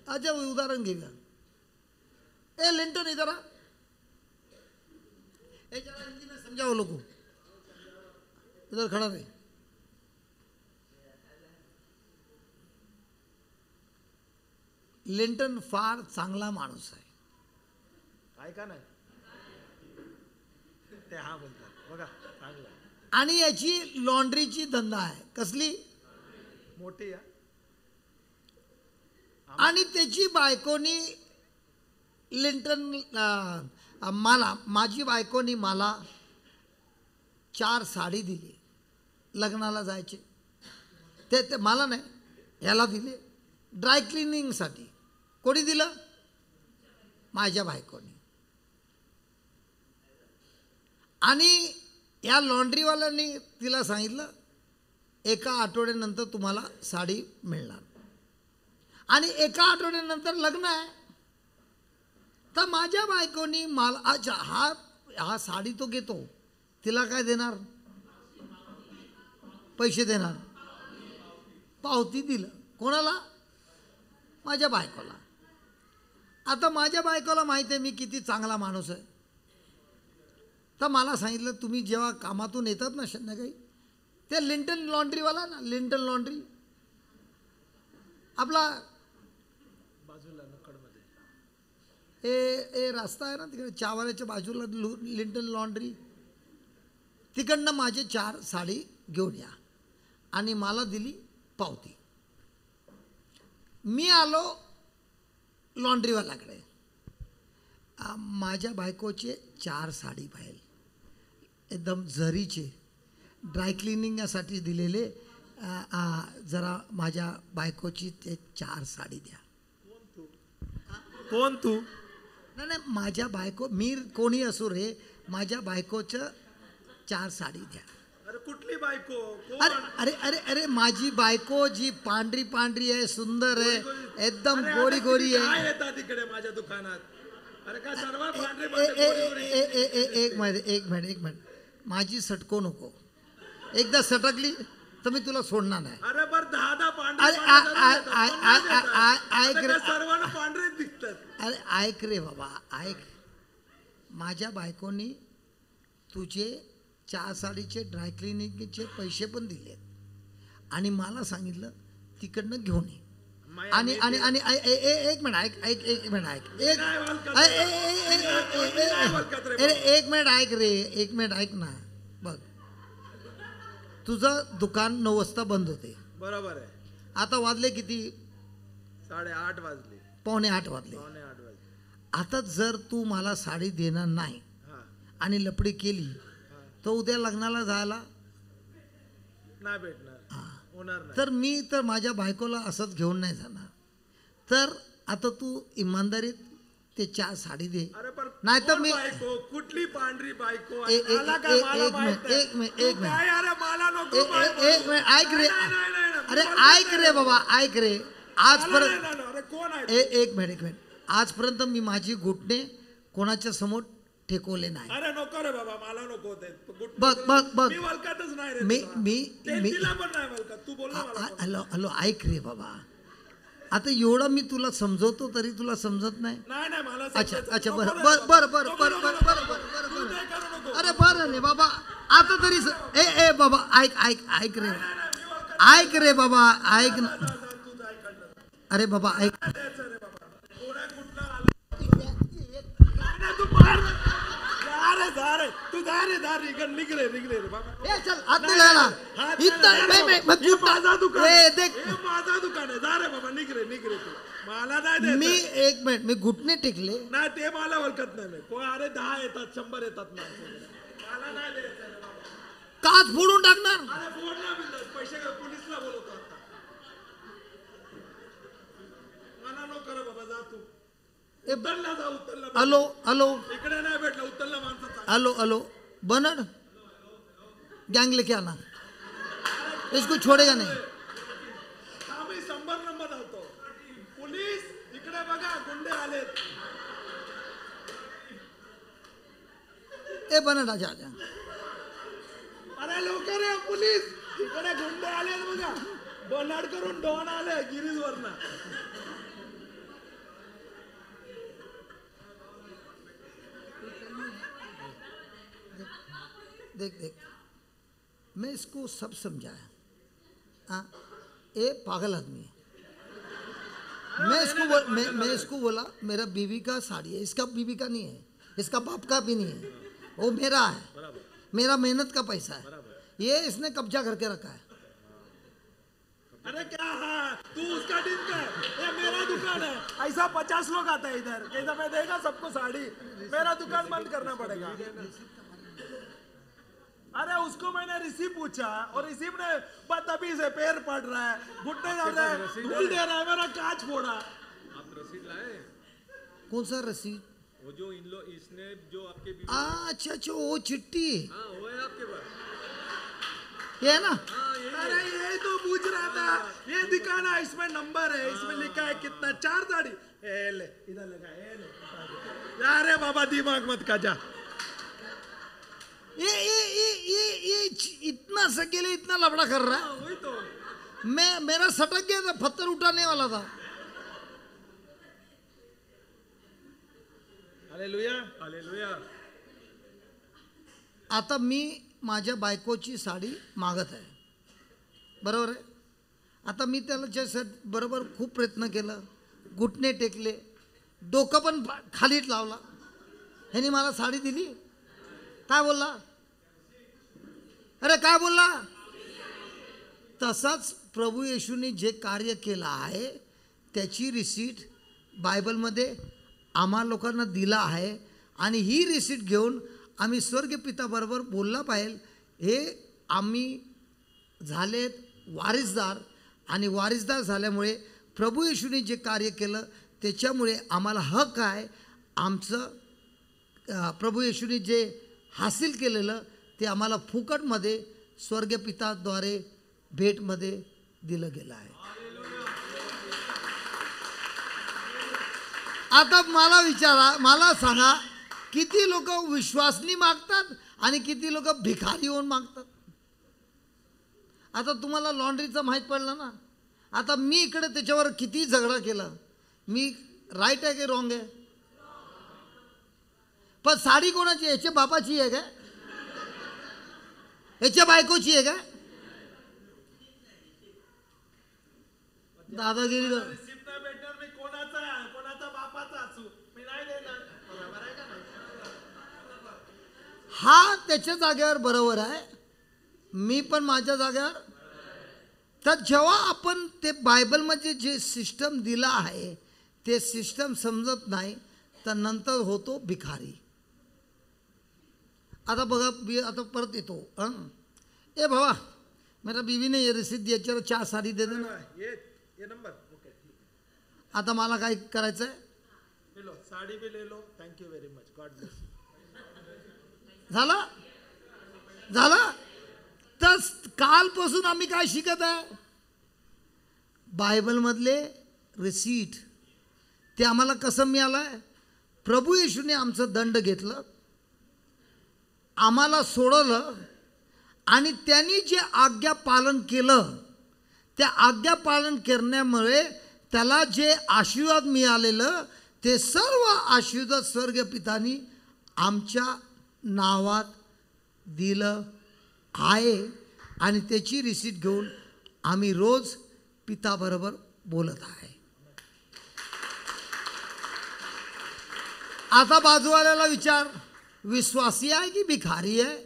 S1: अच्छा उदाहरण घेऊया. ए लिंटन इधर आ, जरा हिंदी में समझाओ लोगों. इधर खड़ा रहे. लिंटन फार चांगला माणूस आहे.
S2: काय का नाही ते हा बोलतात बघा चांगला.
S1: आणि याची लॉन्ड्रीची धंदा आहे. कसली
S2: मोठी आहे.
S1: आणि त्याची बायकोनी लिंटन मला माझी बायकोनी मला 4 साडी दिली लग्नाला जायचे. ते मला नाही, ह्याला दिले ड्राय क्लिनिंगसाठी. कोणी दिलं, माझ्या बायकोनी. आणि या लॉन्ड्रीवाल्यांनी तिला सांगितलं 1 आठवड्यानंतर तुम्हाला साडी मिळणार. आणि 1 आठवड्यानंतर लग्न आहे. तर माझ्या बायकोनी मला अच्छा हा साडी तो घेतो, तिला काय देणार, पैसे देणार. पावती दिलं. कोणाला, माझ्या बायकोला. आता माझ्या बायकोला माहिती आहे मी किती चांगला माणूस आहे. तर मला सांगितलं तुम्ही जेव्हा कामातून येतात ना संध्याकाळी, ते लिंटन लॉन्ड्रीवाला ना, लिंटन लॉन्ड्री आपला
S2: बाजूला नकडमध्ये
S1: ए रस्ता आहे ना तिकडे चावाल्याच्या बाजूला लिंटन लॉन्ड्री, तिकडनं माझे 4 साडी घेऊन या. आणि मला दिली पावती. मी आलो लॉन्ड्रीवाल्याकडे. माझ्या बायकोचे 4 साडी पाहिजे, एकदम जरीचे, ड्राय क्लिनिंगसाठी दिलेले. जरा माझ्या बायकोची ते 4 साडी द्या.
S2: कोण तू.
S1: नाही माझ्या बायको, मी कोणी असो रे, माझ्या बायकोचं 4 साडी द्या.
S2: अरे कुठली बायको.
S1: अरे अरे अरे अरे माझी बायको जी पांढरी पांढरी आहे, सुंदर आहे, एकदम गोरी गोरी आहे.
S2: काय येतात तिकडे माझ्या दुकानात. अरे काय सर्व
S1: एक मिनिट माझी सटको नको. एकदा सटकली तर मी तुला सोडणार नाही.
S2: अरे बर 10 पांढरे
S1: ऐक रे,
S2: सर्वांना पांढरे दिसतात.
S1: अरे ऐक रे बाबा ऐक. माझ्या बायकोनी तुझे चहा साडीचे ड्रायक्लिनिंगचे पैसे पण दिले आणि मला सांगितलं तिकडनं घेऊन ये. आणि आणि आणि एक मिनिट ऐक ऐक एक मिनिट ऐक एक एक मिनिट ऐक रे, एक मिनिट ऐक ना. बघ, तुझं दुकान 9 वाजता बंद होते.
S2: बरोबर आहे.
S1: आता वाजले किती?
S2: 8:30 वाजले.
S1: 7:45 वाजले.
S2: 7:45 वाजले.
S1: आता जर तू मला साडी देणार नाही
S2: हा
S1: आणि लपडी केली तर उद्या लग्नाला जायला
S2: नाही भेटणार, होणार नाही.
S1: तर मी तर माझ्या बायकोला असंच घेऊन नाही जाणार. तर आता तू इमानदारीत ते चहा साडी दे.
S2: अरे पण
S1: नाही तर
S2: कोण
S1: मी
S2: बायको? कुठली पांढरी बायको?
S1: एक
S2: मला काय, मला
S1: मिनिट
S2: माहित नाही.
S1: एक मिनिट
S2: तू
S1: एक मिनिट
S2: काय अरे मला नको
S1: एक
S2: बायको.
S1: मिनिट ऐक रे.
S2: नाही, नाही, नाही, नाही.
S1: अरे
S2: मला
S1: ऐक रे बाबा, ऐक रे.
S2: नाही,
S1: आजपर्यंत
S2: नाही, नाही. अरे कोण आहे?
S1: एक मिनिट आजपर्यंत मी माझी घुटणे कोणाच्या समोर ठेकवले नाही.
S2: अरे नको रे बाबा, मला नको ते.
S1: बघ
S2: मी वलकतच नाही रे
S1: मी
S2: तुला.
S1: मी
S2: ते
S1: मी
S2: तिला पण नाही वलकत. तू बोल ना मला.
S1: हॅलो हॅलो ऐक रे बाबा. आता एवढं मी तुला समजवतो तरी तुला समजत नाही.
S2: नाही नाही मला
S1: अच्छा
S2: समजायचं.
S1: अच्छा
S2: नको
S1: बरं
S2: रे
S1: बरं
S2: बाबा.
S1: बरं बरं
S2: नको,
S1: बरं
S2: नको,
S1: बरं
S2: नको,
S1: बरं
S2: नको.
S1: बरं
S2: तू
S1: बरं
S2: ते करू नको.
S1: अरे बरं रे बाबा. आता तरी ए बाबा ऐक ऐक ऐक रे, ऐक रे बाबा ऐक ना.
S2: तुझं ऐकलं.
S1: अरे बाबा ऐक.
S2: द्यायचं रे बाबा. कोणा कुठला आला? नाही, नाही, तू बाहेर जा रे, जा रे. तू जा रे, जा रे. इकडं निघ रे बाबा.
S1: ए चल हात नाही लावला.
S2: हात
S1: इथं
S2: नाही
S1: नाही,
S2: लावला.
S1: मग
S2: हे माझा दुकान आहे.
S1: ए देख
S2: हे माझा दुकान आहे. जा रे बाबा, निघ रे तू. मला नाही द्यायचं.
S1: मी एक मिनिट मी घुटणे टेकले.
S2: नाही ते मला ओळखत नाही मी. कोण अरे 10 येतात 100 येतात माणसं. मला नाही द्यायचं रे बाबा.
S1: काच फोडून टाकणार.
S2: अरे बोल ना बिंदास. पैसे घे, पोलिसला बोलवतो आता. मला नको रे बाबा, जा तू. उत्तरला जा, उत्तरला.
S1: हॅलो हॅलो
S2: इकडे नाही भेटलं, उत्तरला माणसं चांगली.
S1: हेलो हेलो बनड गैंग लेके आना, इसको छोड़ेगा नहीं.
S2: आम्ही 100 नंबर धावतो. पोलीस इकडे बघा, गुंडे आलेत.
S1: ए बनड आजा आजा.
S2: अरे लवकर या पोलीस, इकडे गुंडे आलेत बघा. बनाड करून डॉन आले गिरीज वरना.
S1: देख देख मैं इसको सब समझाया. हाँ ये पागल आदमी है. मैं इसको बोला मेरा बीवी का साड़ी है, इसका बीवी का नहीं है, इसका बाप का भी नहीं है, वो मेरा है, मेरा मेहनत का पैसा है, ये इसने कब्जा करके रखा है.
S2: अरे क्या हाँ, तू उसका दिन का है, ये मेरा दुकान है. ऐसा 50 लोग आता है इधर. कैसा मैं देगा सबको साड़ी. मेरा दुकान बंद करना पड़ेगा. अरे उसको मैंने रिसीव पूछा और रिसीव ने बदतमीजी से पैर पड़ रहा है, घुटने जा रहा है, धूल दे रहा है, मेरा कांच फोड़ा.
S3: आप रसीद लाए?
S1: कौन सा रसीद?
S3: वो जो इसने जो आपके
S1: अच्छा अच्छा वो चिट्ठी
S3: हाँ वो है आपके पास.
S1: ये है ना.
S3: हाँ ये
S2: अरे ये तो पूछ रहा था. ये दिखाना, इसमें नंबर है, इसमें लिखा है कितना. 4 साड़ी. ए ले इधर लगा. ए ले जा रे बाबा, दिमाग मत का जा.
S1: ये इतना सकेले इतना लफड़ा कर रहा है.
S2: वही तो.
S1: मेरा सटक गया था, पत्थर उठाने वाला था.
S2: हालेलुया.
S3: हालेलुया.
S1: आता मी माझ्या बायकोची साडी मागत आहे, बरोबर आहे. आता मी त्याला बरोबर खूप प्रयत्न केलं, घुटणे टेकले, डोकं पण खालीच लावला. ह्याने मला साडी दिली. काय बोलला? अरे काय बोलला? तसाच प्रभू येशूने जे कार्य केलं आहे त्याची रिसीट बायबलमध्ये आम्हा लोकांना दिला आहे आणि ही रिसीट घेऊन आम्ही स्वर्गीय पिताबरोबर बोलला पाहिजे. हे आम्ही झालेत वारिसदार आणि वारिसदार झाल्यामुळे प्रभू येशूने जे कार्य केलं त्याच्यामुळे आम्हाला हक आहे. आमचं प्रभू येशूने जे हासिल केलेलं ते आम्हाला फुकटमध्ये स्वर्गीय पिताद्वारे भेटमध्ये दिलं गेलं आहे. आता मला विचारा, मला सांगा, किती लोक विश्वासनी मागतात आणि किती लोक भिकारी होऊन मागतात. आता तुम्हाला लॉन्ड्रीचं माहीत पडलं ना. आता मी इकडे त्याच्यावर किती झगडा केला. मी राईट आहे की रॉंग आहे? पण साडी कोणाची? याच्या बापाची आहे काय? याच्या बायकोची आहे का? दादागिरी कर.
S2: रिसिप्ट नाही भेटणार, मी कोणाचा आहे, कोणाचा बापाचा असू, मी नाही देणार. बरोबर आहे का नाही?
S1: हा त्याच्या जागेवर बरोबर आहे, मी पण माझ्या जागेवर. तर जेव्हा आपण ते बायबलमध्ये जे सिस्टम दिलं आहे ते सिस्टम समजत नाही तर नंतर होतो भिकारी. आता बघा, आता परत येतो. ए बाबा, मेरा बीवी ने ये रसीद दिया, चलो 4 साड़ी दे देना.
S2: ये नंबर ओके, ठीक है.
S1: आता मला काय करायचं आहे?
S2: ले लो, साड़ी भी ले low. Thank you very much, God bless.
S1: झालं झालं. तर कालपासून आम्ही काय शिकत आहे? बायबलमधले रिसीट ते आम्हाला कसं मिळालं आहे? प्रभू येशूने आमचं दंड घेतलं, आम्हाला सोडवलं आणि त्यांनी जे आज्ञा पालन केलं त्या आज्ञा पालन करण्यामुळे त्याला जे आशीर्वाद मिळालेलं ते सर्व आशीर्वाद स्वर्गीय पितानी आमच्या नावात दिलं आहे. आणि त्याची रिसीट घेऊन आम्ही रोज पिताबरोबर बोलत आहे. आता बाजूवाल्याला विचार, विश्वासी आहे की भिकारी आहे?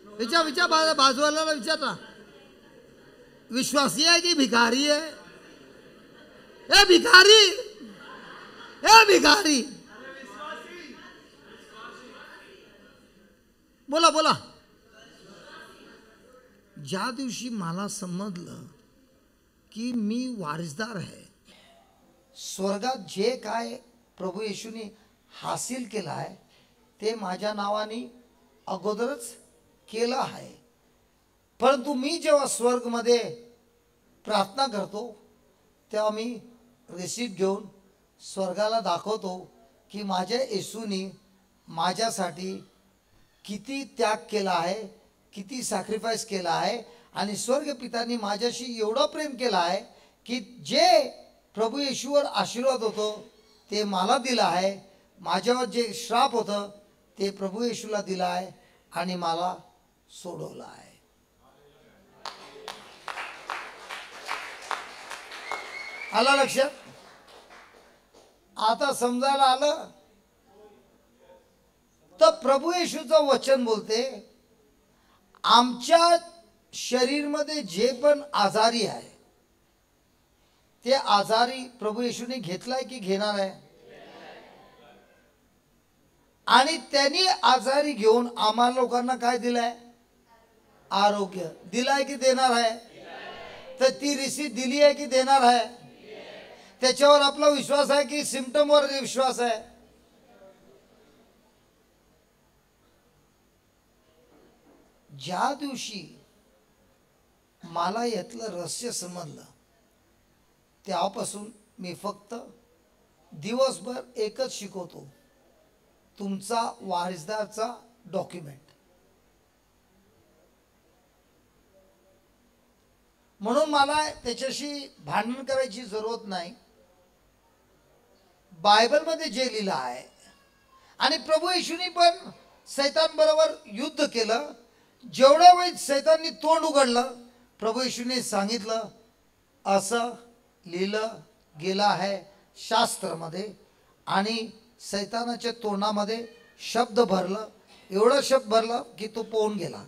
S1: विचार बाजूवाल्याला विचार ना, विश्वासी आहे की भिकारी आहे? ए भिकारी, ए भिकारी, बोला बोला. ज्या दिवशी मला समजलं की मी वारसदार आहे, स्वर्गात जे काय प्रभू येशूने हासिल केलं आहे ते माझ्या नावाने अगोदरच केलं आहे. परंतु मी जेव्हा स्वर्गमध्ये प्रार्थना करतो तेव्हा मी रिसीट घेऊन स्वर्गाला दाखवतो की माझ्या येशूने माझ्यासाठी किती त्याग केला आहे, किती सॅक्रिफाईस केला आहे. आणि स्वर्ग पितानी माझ्याशी एवढं प्रेम केलं आहे की जे प्रभू येशूवर आशीर्वाद होतो ते मला दिलं आहे, माझ्यावर जे श्राप होतं ते प्रभू येशूला दिलं आहे आणि मला सोडवलं आहे. आलं लक्षात? आता समजायला आलं? तर प्रभू येशूचं वचन बोलते, आमच्या शरीरमध्ये जे पण आजारी आहे ते आजारी प्रभू येशूने घेतलाय की घेणार आहे? आणि त्यांनी आजारी घेऊन आम्हा लोकांना काय दिलंय? आरोग्य दिलाय की देणार आहे? तर ती रिसीट दिली आहे की देणार आहे? त्याच्यावर आपला विश्वास आहे की सिम्पटमवर विश्वास आहे? ज्या दिवशी मला यातलं रहस्य समजलं तेव्हापासून मी फक्त दिवसभर एकच शिकवतो, तुमचा वारसदारचा डॉक्युमेंट. म्हणून मला त्याच्याशी भांडण करायची जरूरत नाही. बायबलमध्ये जे लिहिलं आहे, आणि प्रभू येशूने पण सैतान बरोबर युद्ध केलं. जेवढ्या वेळी सैताननी तोंड उघडलं प्रभू येशूने सांगितलं, असं लिहिलं गेलं आहे शास्त्रामध्ये. आणि सैतानाच्या तोंडामध्ये शब्द भरलं, एवढं शब्द भरलं की तो पोहून गेला.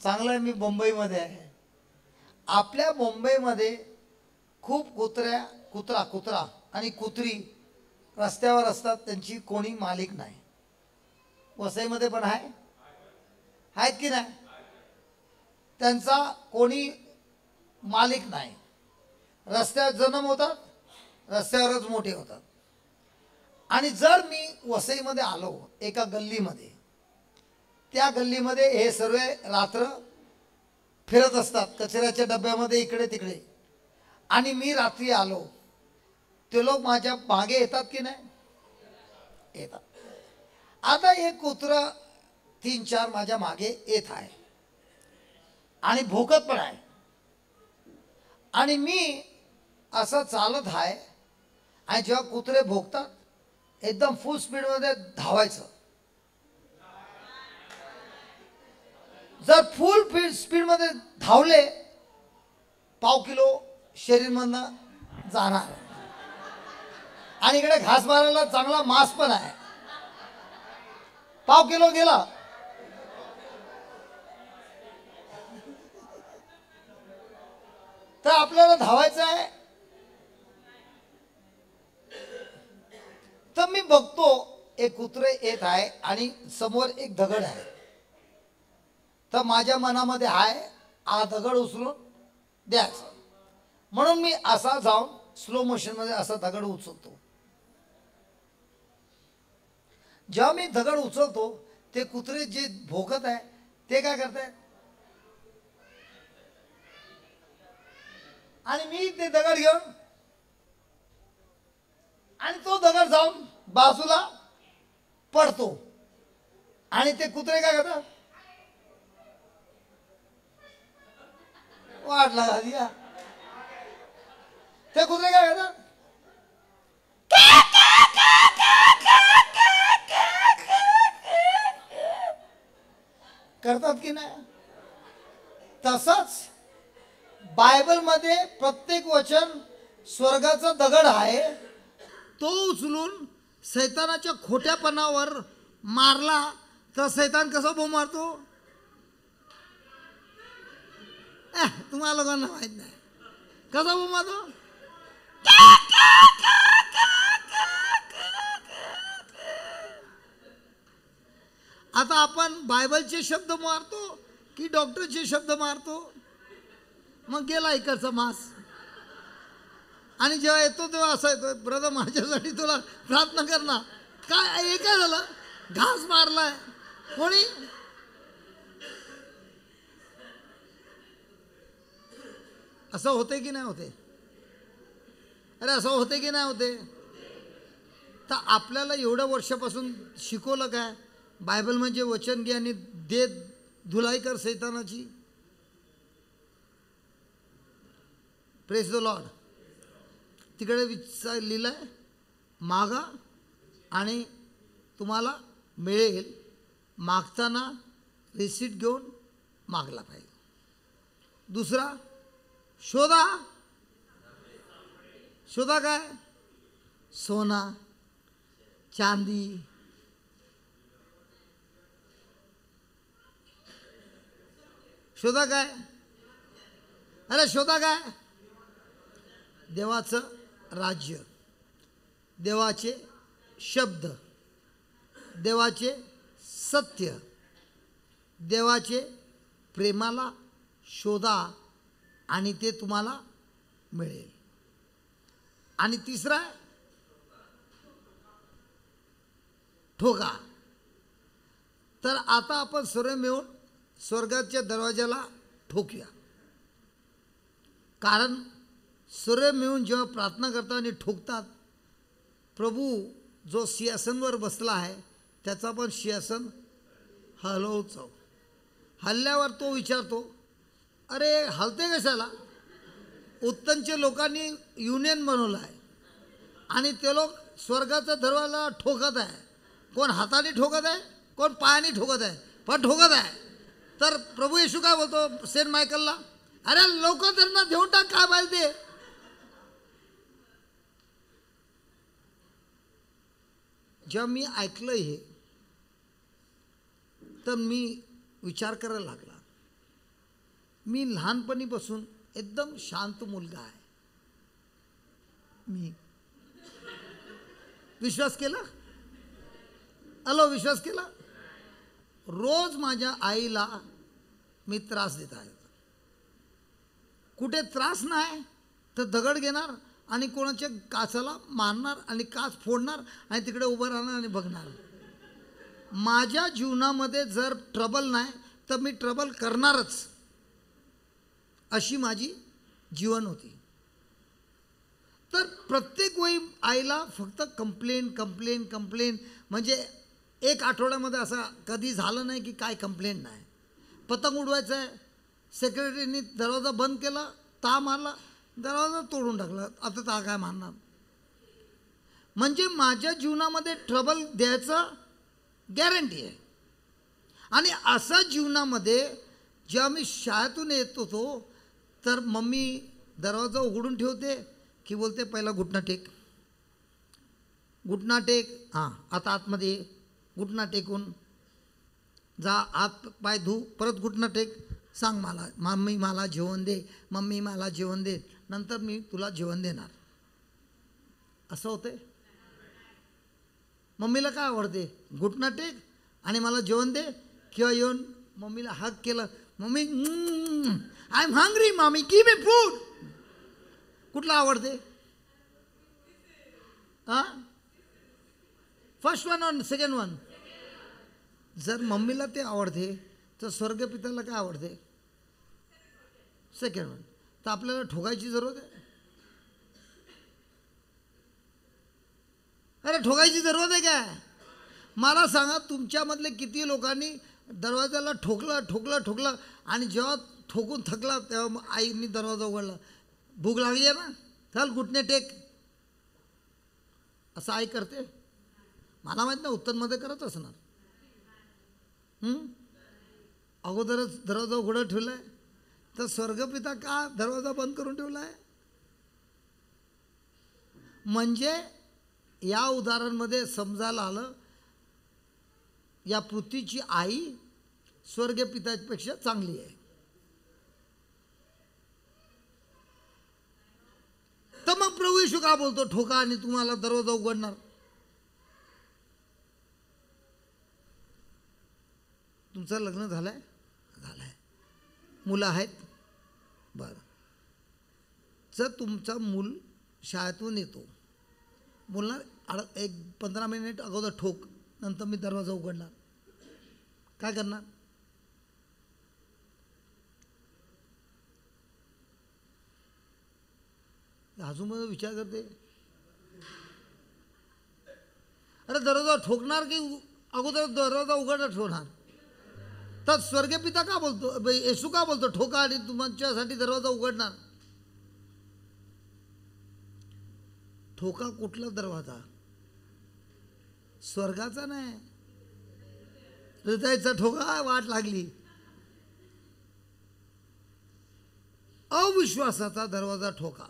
S1: चांगलं आहे मी मुंबईमध्ये आहे. आपल्या मुंबईमध्ये खूप कुत्रा आणि कुत्री रस्त्यावर असतात, त्यांची कोणी मालिक नाही. वसईमध्ये पण आहेत की नाही? त्यांचा कोणी मालिक नाही. रस्त्यावर जन्म होतात, रस्त्यावरच मोठे होतात. आणि जर मी वसईमध्ये आलो एका गल्लीमध्ये, त्या गल्लीमध्ये हे सर्व रात्र फिरत असतात कचऱ्याच्या डब्यामध्ये इकडे तिकडे, आणि मी रात्री आलो, ते लोक माझ्या मागे येतात की नाही? येतात. आता एक कुत्रा 3-4 माझ्या मागे येत आहे आणि भोकत पण आहे. आणि मी असं चालत आहे, आणि जेव्हा कुत्रे भोगतात एकदम फुल स्पीडमध्ये धावायचं. जर फुल स्पीडमध्ये धावले, पाव किलो शरीरमधनं जाणार. आणि इकडे घास मारायला चांगला मांस पण आहे, पाव किलो गेला. तर आपल्याला धावायचं आहे. तर मी बघतो एक कुत्रे येत आहे आणि समोर एक दगड आहे. तर माझ्या मनामध्ये आहे हा दगड उचलून द्यायचा. म्हणून मी असा जाऊन स्लो मोशनमध्ये असा दगड उचलतो. जेव्हा मी दगड उचलतो ते कुत्रे जे भोगत आहे ते काय करतायत, आणि मी ते दगड घेऊन आणि तो दगड जाऊन बाजूला पडतो. आणि ते कुत्रे काय करतात, वाट लगा दिया. ते कुत्रे काय करतात, करतात की नाही. तसंच बायबलमध्ये प्रत्येक वचन स्वर्गाचा दगड आहे, तो उचलून सैतानाच्या खोट्यापणावर मारला तर सैतान कसा बोंब मारतो, तुम्हाला लोकांना माहित नाही कसा बोंब मारतो. आता आपण बायबलचे शब्द मारतो की डॉक्टरचे शब्द मारतो. मग गेला इकडचा मास. आणि जेव्हा येतो तेव्हा असा येतो, ब्रदर माझ्यासाठी तुला प्रार्थना करणार. काय हे काय झालं, घास मारलाय कोणी. असं होते की नाही होते, अरे असं होते की नाही होते. तर आपल्याला एवढ्या वर्षापासून शिकवलं काय, बायबल म्हणजे वचन घे आणि दे धुलाई कर सैतानाची. Praise the Lord. तिकडे लिहिलंय मागा आणि तुम्हाला मिळेल, मागताना रिसीट घेऊन मागला पाहिजे. दुसरा शोधा. शोधा काय, सोना चांदी. शोधा काय, अरे शोधा काय, देवाचं राज्य, देवाचे शब्द, देवाचे सत्य, देवाचे प्रेमाला शोधा आणि ते तुम्हाला मिळेल. आणि तिसरा ठोका. तर आता आपण सर्व मिळून स्वर्गाच्या दरवाजाला ठोकूया. कारण सर्व मिळून जेव्हा प्रार्थना करतात आणि ठोकतात, प्रभू जो सिंहासनवर बसला आहे त्याचा पण सिंहासन हलवतो. हल्ल्यावर तो विचारतो, अरे हलते कशाला. उत्तनचे लोकांनी युनियन बनवलं आहे आणि ते लोक स्वर्गाचा दरवाजा ठोकत आहे. कोण हाताने ठोकत आहे, कोण पायाने ठोकत आहे, पण ठोकत आहे. तर प्रभू येशू काय बोलतो सेंट मायकलला, अरे लोक त्यांना देऊन टाक, काय पाहिजे ते. जेव्हा मी ऐकलं हे तर मी विचार करायला लागला. मी लहानपणीपासून एकदम शांत मुलगा आहे. मी विश्वास केला, हॅलो विश्वास केला. रोज माझ्या आईला मी त्रास देत आहे. कुठे त्रास नाही तर दगड घेणार आणि कोणाच्या काचाला मारणार आणि काच फोडणार आणि तिकडे उभं राहणार आणि बघणार. माझ्या जीवनामध्ये जर ट्रबल नाही तर मी ट्रबल करणारच, अशी माझी जीवन होती. तर प्रत्येक वेळी आईला फक्त कंप्लेन म्हणजे एक आठवड्यामध्ये असं कधी झालं नाही की काय कंप्लेंट नाही. पतंग उडवायचं आहे, सेक्रेटरीने दरवाजा बंद केला, ता मारला, दरवाजा तोडून टाकला, आता ता काय मारणार. म्हणजे माझ्या जीवनामध्ये ट्रबल द्यायचं गॅरंटी आहे. आणि असा जीवनामध्ये जेव्हा मी शाळेतून येत होतो तर मम्मी दरवाजा उघडून ठेवते की बोलते पहिला घुटना टेक, घुटना टेक, हां आता आतमध्ये ये, घुटना टेकून जा, हात पाय धू, परत घुटना टेक, सांग मला मम्मी मला जेवण दे, मम्मी मला जेवण दे, नंतर मी तुला जेवण देणार. असं होतंय. मम्मीला काय आवडते? घुटना टेक आणि मला जेवण दे, किंवा येऊन मम्मीला हग केलं, mummy I am hungry mummy give me food. कुठला आवडते? हां first one on second one. जर मम्मीला ते आवडते तर स्वर्गपित्याला काय आवडते? Second one. तर आपल्याला ठोकायची जरूरत आहे? अरे ठोकायची जरूरत आहे काय? मला सांगा तुमच्यामधले किती लोकांनी दरवाजाला ठोकलं आणि जेव्हा ठोकून थकला तेव्हा आईनी दरवाजा उघडला, भूक लागली आहे ना, चल घुटणे टेक, असं आई करते? मला माहीत नाही, उत्तरमध्ये करत असणार. अगोदरच दरवाजा उघडं ठेवला आहे, तर स्वर्गपिता का दरवाजा बंद करून ठेवला आहे? म्हणजे या उदाहरणामध्ये समजायला आलं, या पृथ्वीची आई स्वर्गीय पित्यापेक्षा चांगली आहे. तर मग प्रभू येशू का बोलतो ठोका आणि तुम्हाला दरवाजा उघडणार? तुमचं लग्न झालंय? झालंय. मुलं आहेत? बरं. जर तुमचा मूल शाळेतून येतो, बोलणार 15 मिनिट अगोदर ठोक, नंतर मी दरवाजा उघडणार, काय करणार? अजून विचार करते, अरे दरवाजा ठोकणार की अगोदर दरवाजा उघडा ठेवणार? तर स्वर्गीय पिता का बोलतो, येशू का बोलतो ठोका आणि तुमच्यासाठी दरवाजा उघडणार? ठोका कुठला दरवाजा? स्वर्गाचा नाही, हृदयाचा ठोका. वाट लागली. अविश्वासाचा दरवाजा ठोका,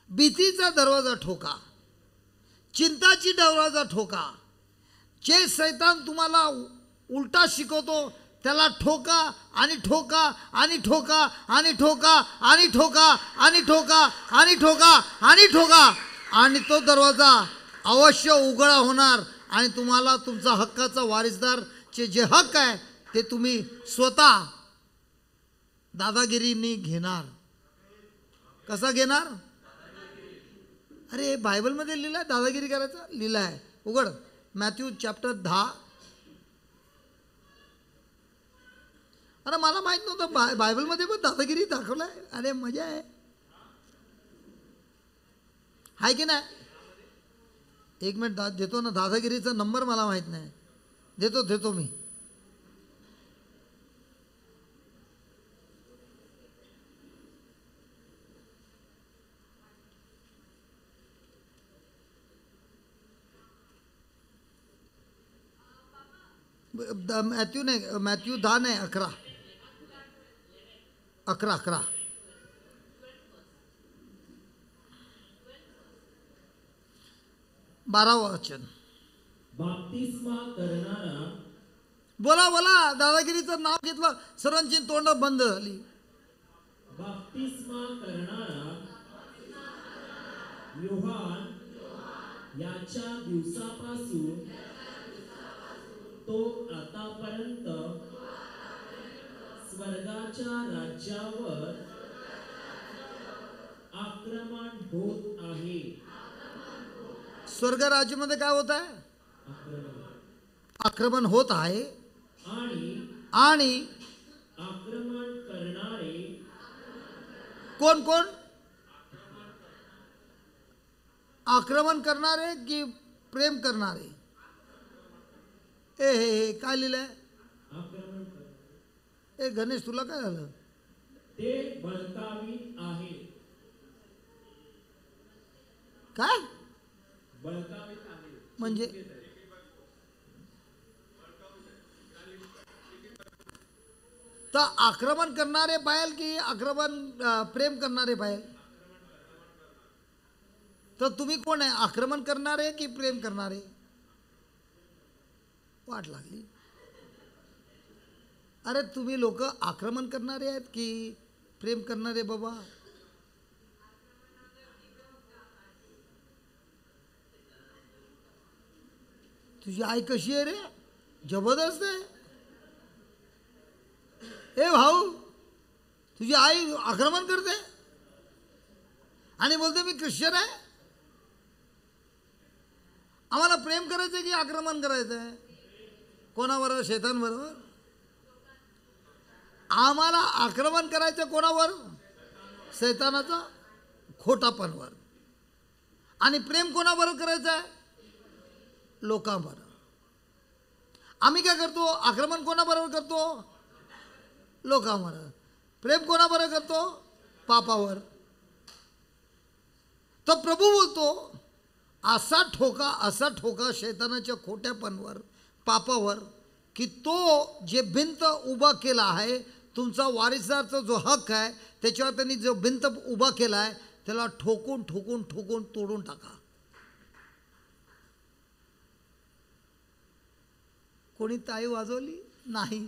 S1: भीतीचा दरवाजा ठोका, चिंताची दरवाजा ठोका. जे शैतान तुम्हाला उलटा शिकवतो त्याला ठोका आणि ठोका आणि ठोका आणि ठोका आणि ठोका आणि ठोका आणि ठोका आणि ठोका, आणि तो दरवाजा अवश्य उघडा होणार आणि तुम्हाला तुमचा हक्काचा वारिसदारचे जे हक्क आहे ते तुम्ही स्वतः दादागिरीने घेणार. कसा घेणार? अरे बायबलमध्ये लिहिलं आहे दादागिरी करायचा, लिहिलं आहे. उघड मॅथ्यू चॅप्टर 10. अरे मला माहित नव्हतं बायबलमध्ये पण दादागिरी दाखवलाय. अरे मजा आहे, हाय की नाही? एक मिनिट देतो ना, दादागिरीचा नंबर मला माहित नाही, देतो मी. मॅथ्यू 10 नाही, 11. 12 वचन.
S4: बाप्तिस्मा करणारा,
S1: बोला दादागिरीचं नाव घेतलं, सर्वांची तोंड बंद झाली.
S4: बाप्तिस्मा करणारा योहान याच्या दिवसापासून तो आतापर्यंत स्वर्गाच्या राज्यावर आक्रमण होत आहे.
S1: स्वर्ग राज्यामध्ये काय होत आहे? आक्रमण होत आहे. आणि
S4: आक्रमण करणारे
S1: कोण? आक्रमण करणारे की प्रेम करणारे? हे काय लिहिलंय?
S4: आक्रमण करणारे.
S1: गणेश तुला काय झालं?
S4: ते बळकावीत आहे.
S1: काय
S4: बळकावीत आहे
S1: म्हणजे? तर आक्रमण करणारे पाहिजे की प्रेम करणारे पाहिजे? तर तुम्ही कोण आहे, आक्रमण करणारे की प्रेम करणारे? वाट लागली. अरे तुम्ही लोक आक्रमण करणारे आहेत की प्रेम करणारे बाबा? तुझी आई कशी आहे रे? जबरदस्त आहे. ए भाऊ, तुझी आई आक्रमण करते आणि बोलते मी ख्रिश्चन आहे. आम्हाला प्रेम करायचं की आक्रमण करायचं आहे? कोणाबरोबर? शैतानबरोबर. आम्हाला आक्रमण करायचं कोणावर? शैतानाचा खोटापणवर. आणि प्रेम कोणाबरोबर करायचं आहे? लोकांबरोबर. आम्ही काय करतो? आक्रमण कोणाबरोबर करतो? लोकांबरोबर. प्रेम कोणाबरोबर करतो? पापावर. तर प्रभू बोलतो असा ठोका शैतानाच्या खोट्यापणवर, पापावर, की तो जे भिंत उभा केला आहे, तुमचा वारिसदारचा जो हक्क आहे त्याच्यावर त्यांनी जो भिंत उभा केला आहे त्याला ठोकून ठोकून ठोकून तोडून टाका. कोणी ताई वाजवली नाही.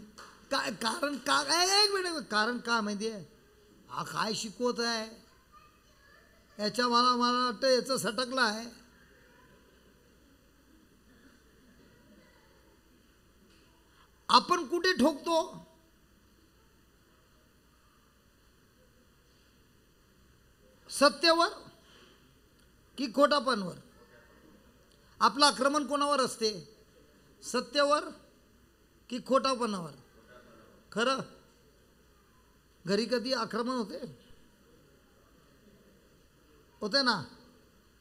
S1: काय कारण? एक मिनिट. कारण का माहिती आहे? हा काय शिकवत आहे याच्या मला वाटतं याचं सटकलं आहे. आपण कुठे ठोकतो? सत्यावर की खोटापणवर? आपलं आक्रमण कोणावर असते? सत्यावर की खोटापणावर? खरं घरी कधी आक्रमण होते ना?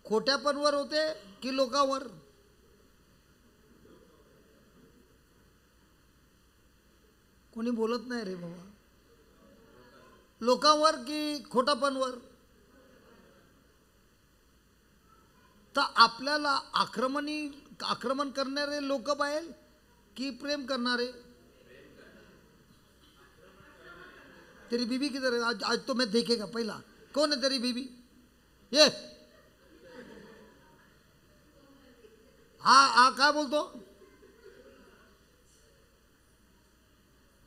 S1: खोट्यापणवर होते की लोकांवर? कोणी बोलत नाही रे बाबा. लोकांवर की खोटापणवर? तर आपल्याला आक्रमण करणारे लोक पाहिजे की प्रेम करणारे? तेरी बीबी किधर है? आज तो मैं देखेगा. पहिला कौन है तेरी बीबी? ये हा काय बोलतो?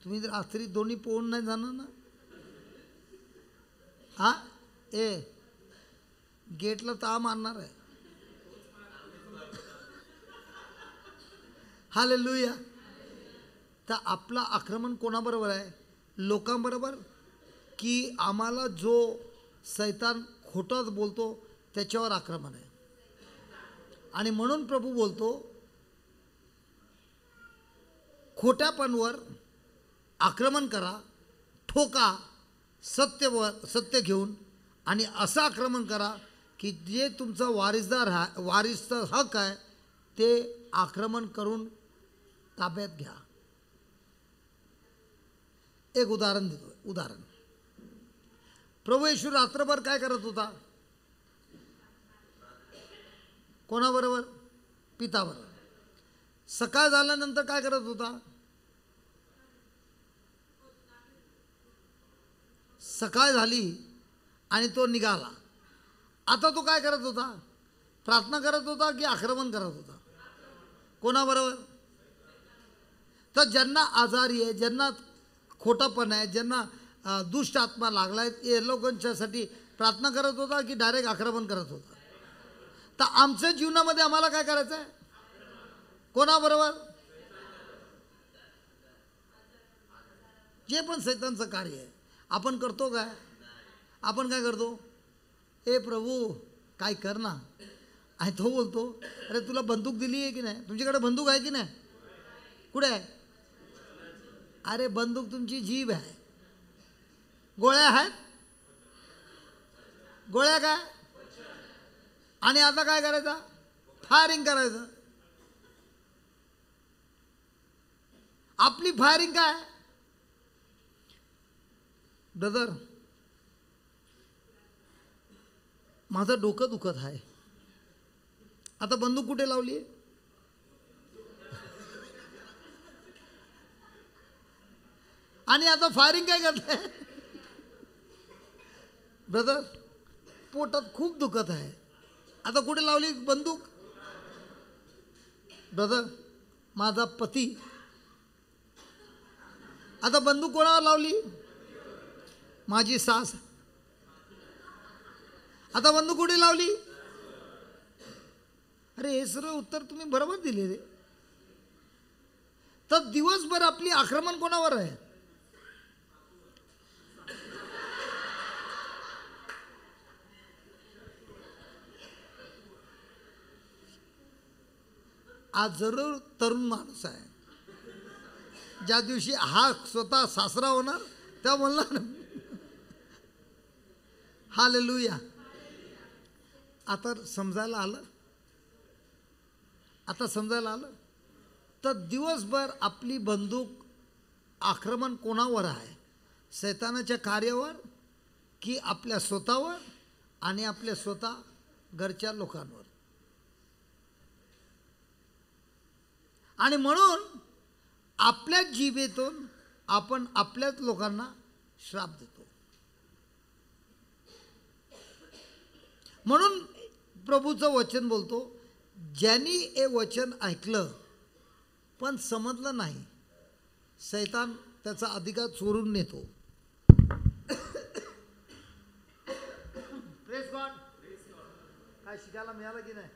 S1: तुम्ही रात्री दोन्ही पोहून नाही जाणार ना? हा गेटला ता मारणार आहे. हालेलुया. तर आपलं आक्रमण कोणाबरोबर आहे? लोकांबरोबर की आम्हाला जो शैतान खोटं बोलतो त्याच्यावर आक्रमण आहे? आणि म्हणून प्रभू बोलतो खोट्यापणवर आक्रमण करा, ठोका सत्य घेऊन, आणि असं आक्रमण करा की जे तुमचा वारिसचा हक्क आहे ते आक्रमण करून ताब्यात घ्या. एक उदाहरण देतो. प्रभू येशू रात्रभर काय करत होता? कोणाबरोबर? पिताबरोबर. सकाळ झाल्यानंतर काय करत होता? सकाळ झाली आणि तो निघाला. आता तो काय करत होता? प्रार्थना करत होता की आक्रमण करत होता? कोणाबरोबर? तर ज्यांना आजारी आहे, ज्यांना खोटापण आहे, ज्यांना दुष्ट आत्मा लागलाय, हे लोकांच्यासाठी प्रार्थना करत होता की डायरेक्ट आक्रमण करत होता? तर आमच्या जीवनामध्ये आम्हाला काय करायचं आहे? कोणाबरोबर? जे पण शैतानचं कार्य आहे आपण करतो काय? आपण काय करतो? ए प्रभू काय कर ना. आणि तो बोलतो अरे तुला बंदूक दिली आहे की नाही? तुमच्याकडे बंदूक आहे की नाही? कुठे आहे? अरे बंदूक तुमची जीभ आहे. गोळ्या आहेत? गोळ्या काय? आणि आता काय करायचं? फायरिंग करायचं. आपली फायरिंग काय? ब्रदर माझं डोकं दुखत आहे. आता बंदूक कुठे लावली? आणि आता फायरिंग काय करताय ब्रदर? पोटात खूप दुखत आहे. आता कुठे लावली बंदूक? ब्रदर, माझा पती. आता बंदूक कोणावर लावली? माझी सास. आता बंदूक कुठे लावली? अरे हे सर्व उत्तर तुम्ही बरोबर दिले रे. तर दिवसभर आपली आक्रमण कोणावर आहे? आज जरूर तरुण माणूस आहे. ज्या दिवशी हा स्वतः सासरा होणार तेव्हा म्हणला हालेलुया. आता समजायला आलं? आता समजायला आलं? तर दिवसभर आपली बंदूक आक्रमण कोणावर आहे? शैतानाच्या कार्यावर की आपल्या स्वतःवर आणि आपल्या स्वतः घरच्या लोकांवर? आणि म्हणून आपल्याच जिभेतून आपण आपल्याच लोकांना श्राप देतो. म्हणून प्रभूचं वचन बोलतो, ज्यांनी हे वचन ऐकलं पण समजलं नाही, शैतान त्याचा अधिकार चोरून नेतो. Praise God. काय शिकायला मिळालं की नाही?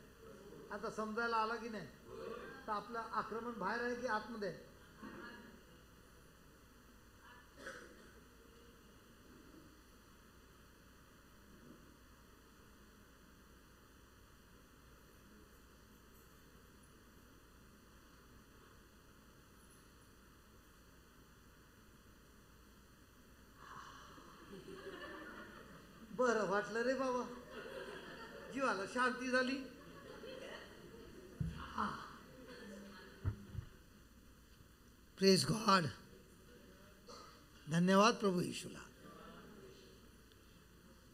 S1: आता समजायला आलं की नाही? तर आपलं आक्रमण बाहेर आहे की आतमध्ये? बरं वाटलं रे बाबा, जीवाला शांती झाली. Praise God. धन्यवाद प्रभू येशूला.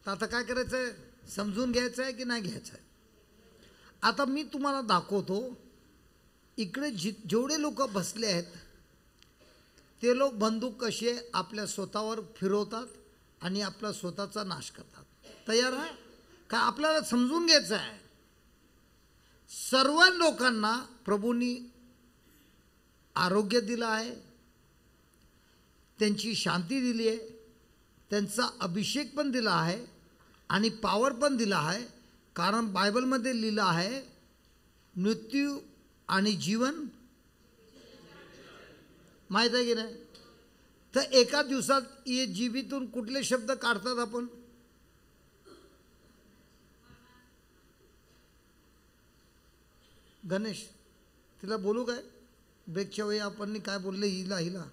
S1: तर आता काय करायचं आहे? समजून घ्यायचं आहे की नाही घ्यायचं आहे? आता मी तुम्हाला दाखवतो, इकडे जेवढे लोक बसले आहेत ते लोक बंदूक कसे आपल्या स्वतःवर फिरवतात आणि आपला स्वतःचा नाश करतात. तयार आहे का? आपल्याला समजून घ्यायचं आहे. सर्व लोकांना प्रभूंनी आरोग्य दिलं आहे, त्यांची शांती दिली आहे, त्यांचा अभिषेक पण दिला आहे आणि पॉवर पण दिला आहे. कारण बायबलमध्ये लिहिलं आहे, मृत्यू आणि जीवन माहीत आहे की नाही? तर एका दिवसात ये जीबीतून कुठले शब्द काढतात आपण? गणेश, तिला बोलू काय? ब्रेकच्या वेळी आपण काय बोलले हिला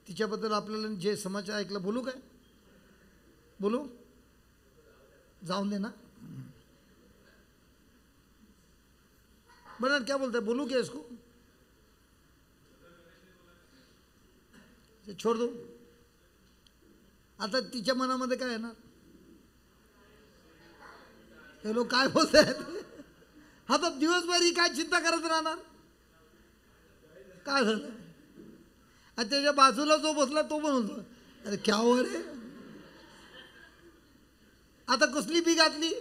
S1: तिच्याबद्दल आपल्याला जे समाचार ऐकलं, बोलू काय? बोलू? जाऊन दे ना. बरं, क्या बोलते? बोलू क्या इसको? छोड दो. आता तिच्या मनामध्ये काय येणार? हे लोक काय बोलत आहेत? आता दिवसभर ही काय चिंता करत राहणार? काय झालं? आणि त्याच्या बाजूला जो बसला तो पण होतो, अरे क्या हो रे, आता कसली बी घातली?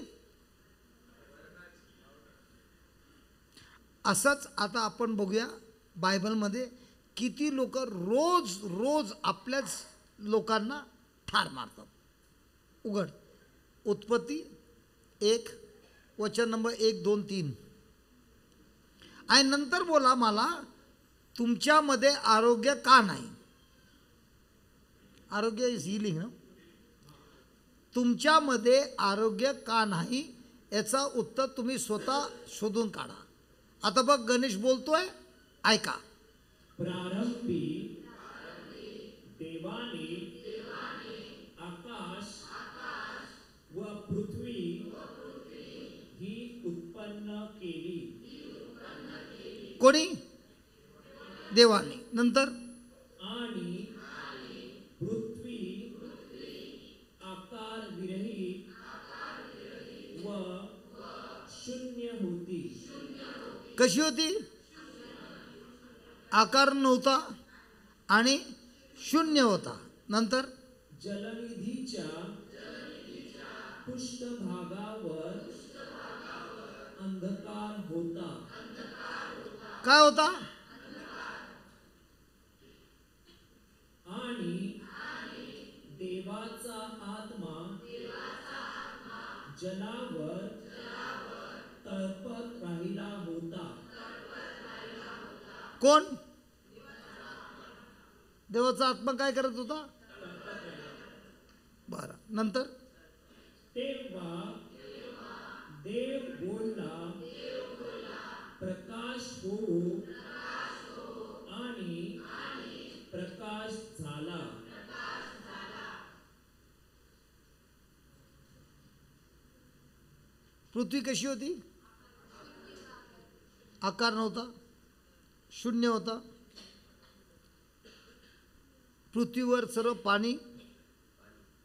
S1: असंच आता आपण बघूया बायबलमध्ये किती लोक रोज रोज आपल्याच लोकांना ठार मारतात. उघड उत्पत्ती 1 वचन नंबर 1, 2, 3. आणि नंतर बोला मला, तुमच्यामध्ये आरोग्य का नाही? आरोग्य इज हिलिंग ना. तुमच्यामध्ये आरोग्य का नाही याचा उत्तर तुम्ही स्वतः शोधून काढा. आता बघ गणेश बोलतोय, ऐका.
S4: प्रारंभी देवाने आकाश व पृथ्वी ही उत्पन्न केली.
S1: कोणी? देवाने. नंतर
S4: आणि पृथ्वी आकार विरहित व शून्य होती.
S1: कशी होती? आकार नव्हता आणि शून्य होता. नंतर
S4: जलनिधीच्या पृष्ठभागावर अंधकार होता.
S1: काय होता?
S4: आणि देवाचा आत्मा जलावर तळपत राहिला होता.
S1: कोण? देवाचा आत्मा काय करत होता? बरं. नंतर
S4: तेव्हा देव बोलला, प्रकाश हो, आणि प्रकाश झाला.
S1: पृथ्वी कशी होती? आकार नव्हता, शून्य होता. पृथ्वीवर सर्व पाणी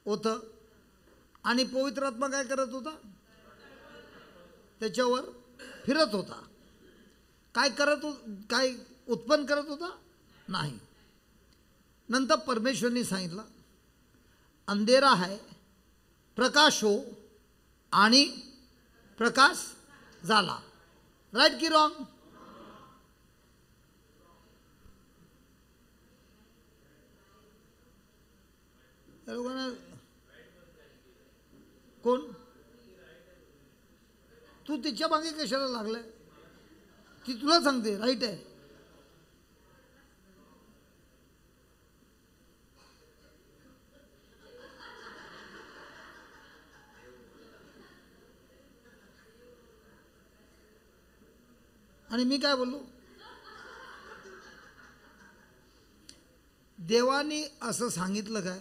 S1: होतं आणि पवित्र आत्मा काय करत होता? त्याच्यावर फिरत होता. काय करत हो, काय उत्पन्न करत होता? नाही. नंतर परमेश्वरने सांगितलं, अंधेरा है, प्रकाश हो, आणि प्रकाश झाला. राईट की रॉंग? लोकांना कोण? तू तिच्या मागे कशाला लागलाय? ती तुला सांगते राईट आहे. आणि मी काय बोललो? देवाने असं सांगितलं काय?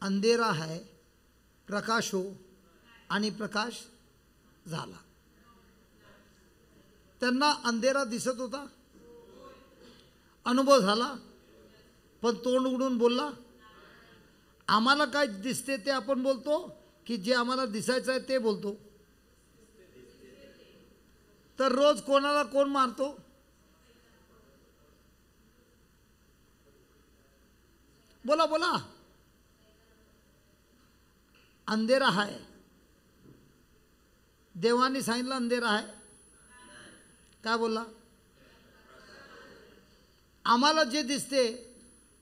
S1: अंधेरा है, प्रकाश हो, आणि प्रकाश झाला. त्यांना अंधेरा दिसत होता, अनुभव झाला, पण तोंड उघडून बोलला. आम्हाला काय दिसते ते आपण बोलतो की जे आम्हाला दिसायचं आहे ते बोलतो? तर रोज कोणाला कोण मारतो? बोला बोला. अंधेरा है. देवाने सांगितलं अंधेरा है. काय बोलला? आम्हाला जे दिसते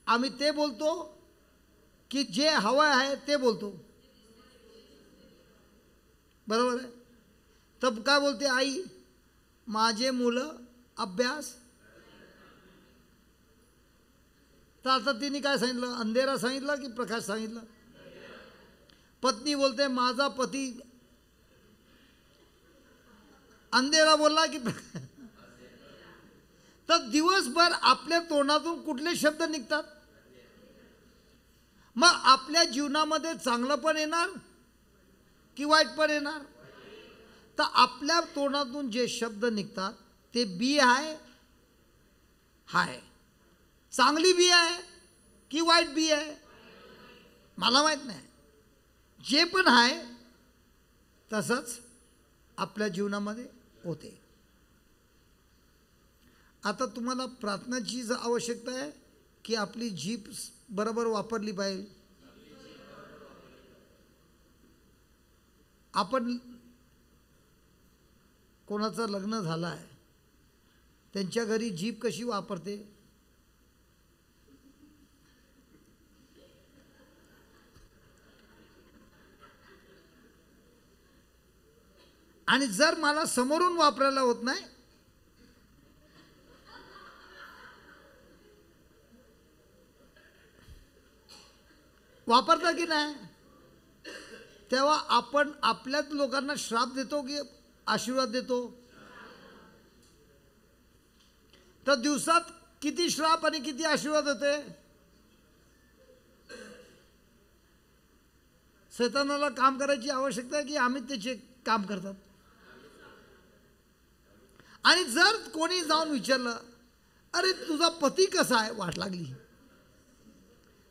S1: आम्ही ते बोलतो की जे हवं आहे ते बोलतो? बरोबर आहे. तब काय बोलते आई? माझे मुलं अभ्यास. तर आता तिने काय सांगितलं? अंधेरा सांगितलं की प्रकाश सांगितलं? पत्नी बोलते माझा पती. अंधेरा बोलला की तर दिवसभर आपल्या तोंडातून कुठले शब्द निघतात? मग आपल्या जीवनामध्ये चांगलं पण येणार की वाईट पण येणार? तर आपल्या तोंडातून जे शब्द निघतात ते बी आहे, हाय. चांगली बी आहे की वाईट बी आहे मला माहीत नाही. जे पण आहे तसंच आपल्या जीवनामध्ये होते. आता तुम्हाला प्रार्थनाची आवश्यकता आहे की आपली जीभ बरोबर वापरली पाहिजे? आपण कोणाचं लग्न झालं आहे त्यांच्या घरी जीभ कशी वापरते? आणि जर मला समोरून वापरायला होत नाही वापरता की नाही, तेव्हा आपण आपल्याच लोकांना श्राप देतो की आशीर्वाद देतो? तर दिवसात किती श्राप आणि किती आशीर्वाद होते? शैतानाला काम करायची आवश्यकता आहे की आम्ही त्याचे काम करतात? आणि जर कोणी जाऊन विचारलं अरे तुझा पती कसा आहे, वाट लागली.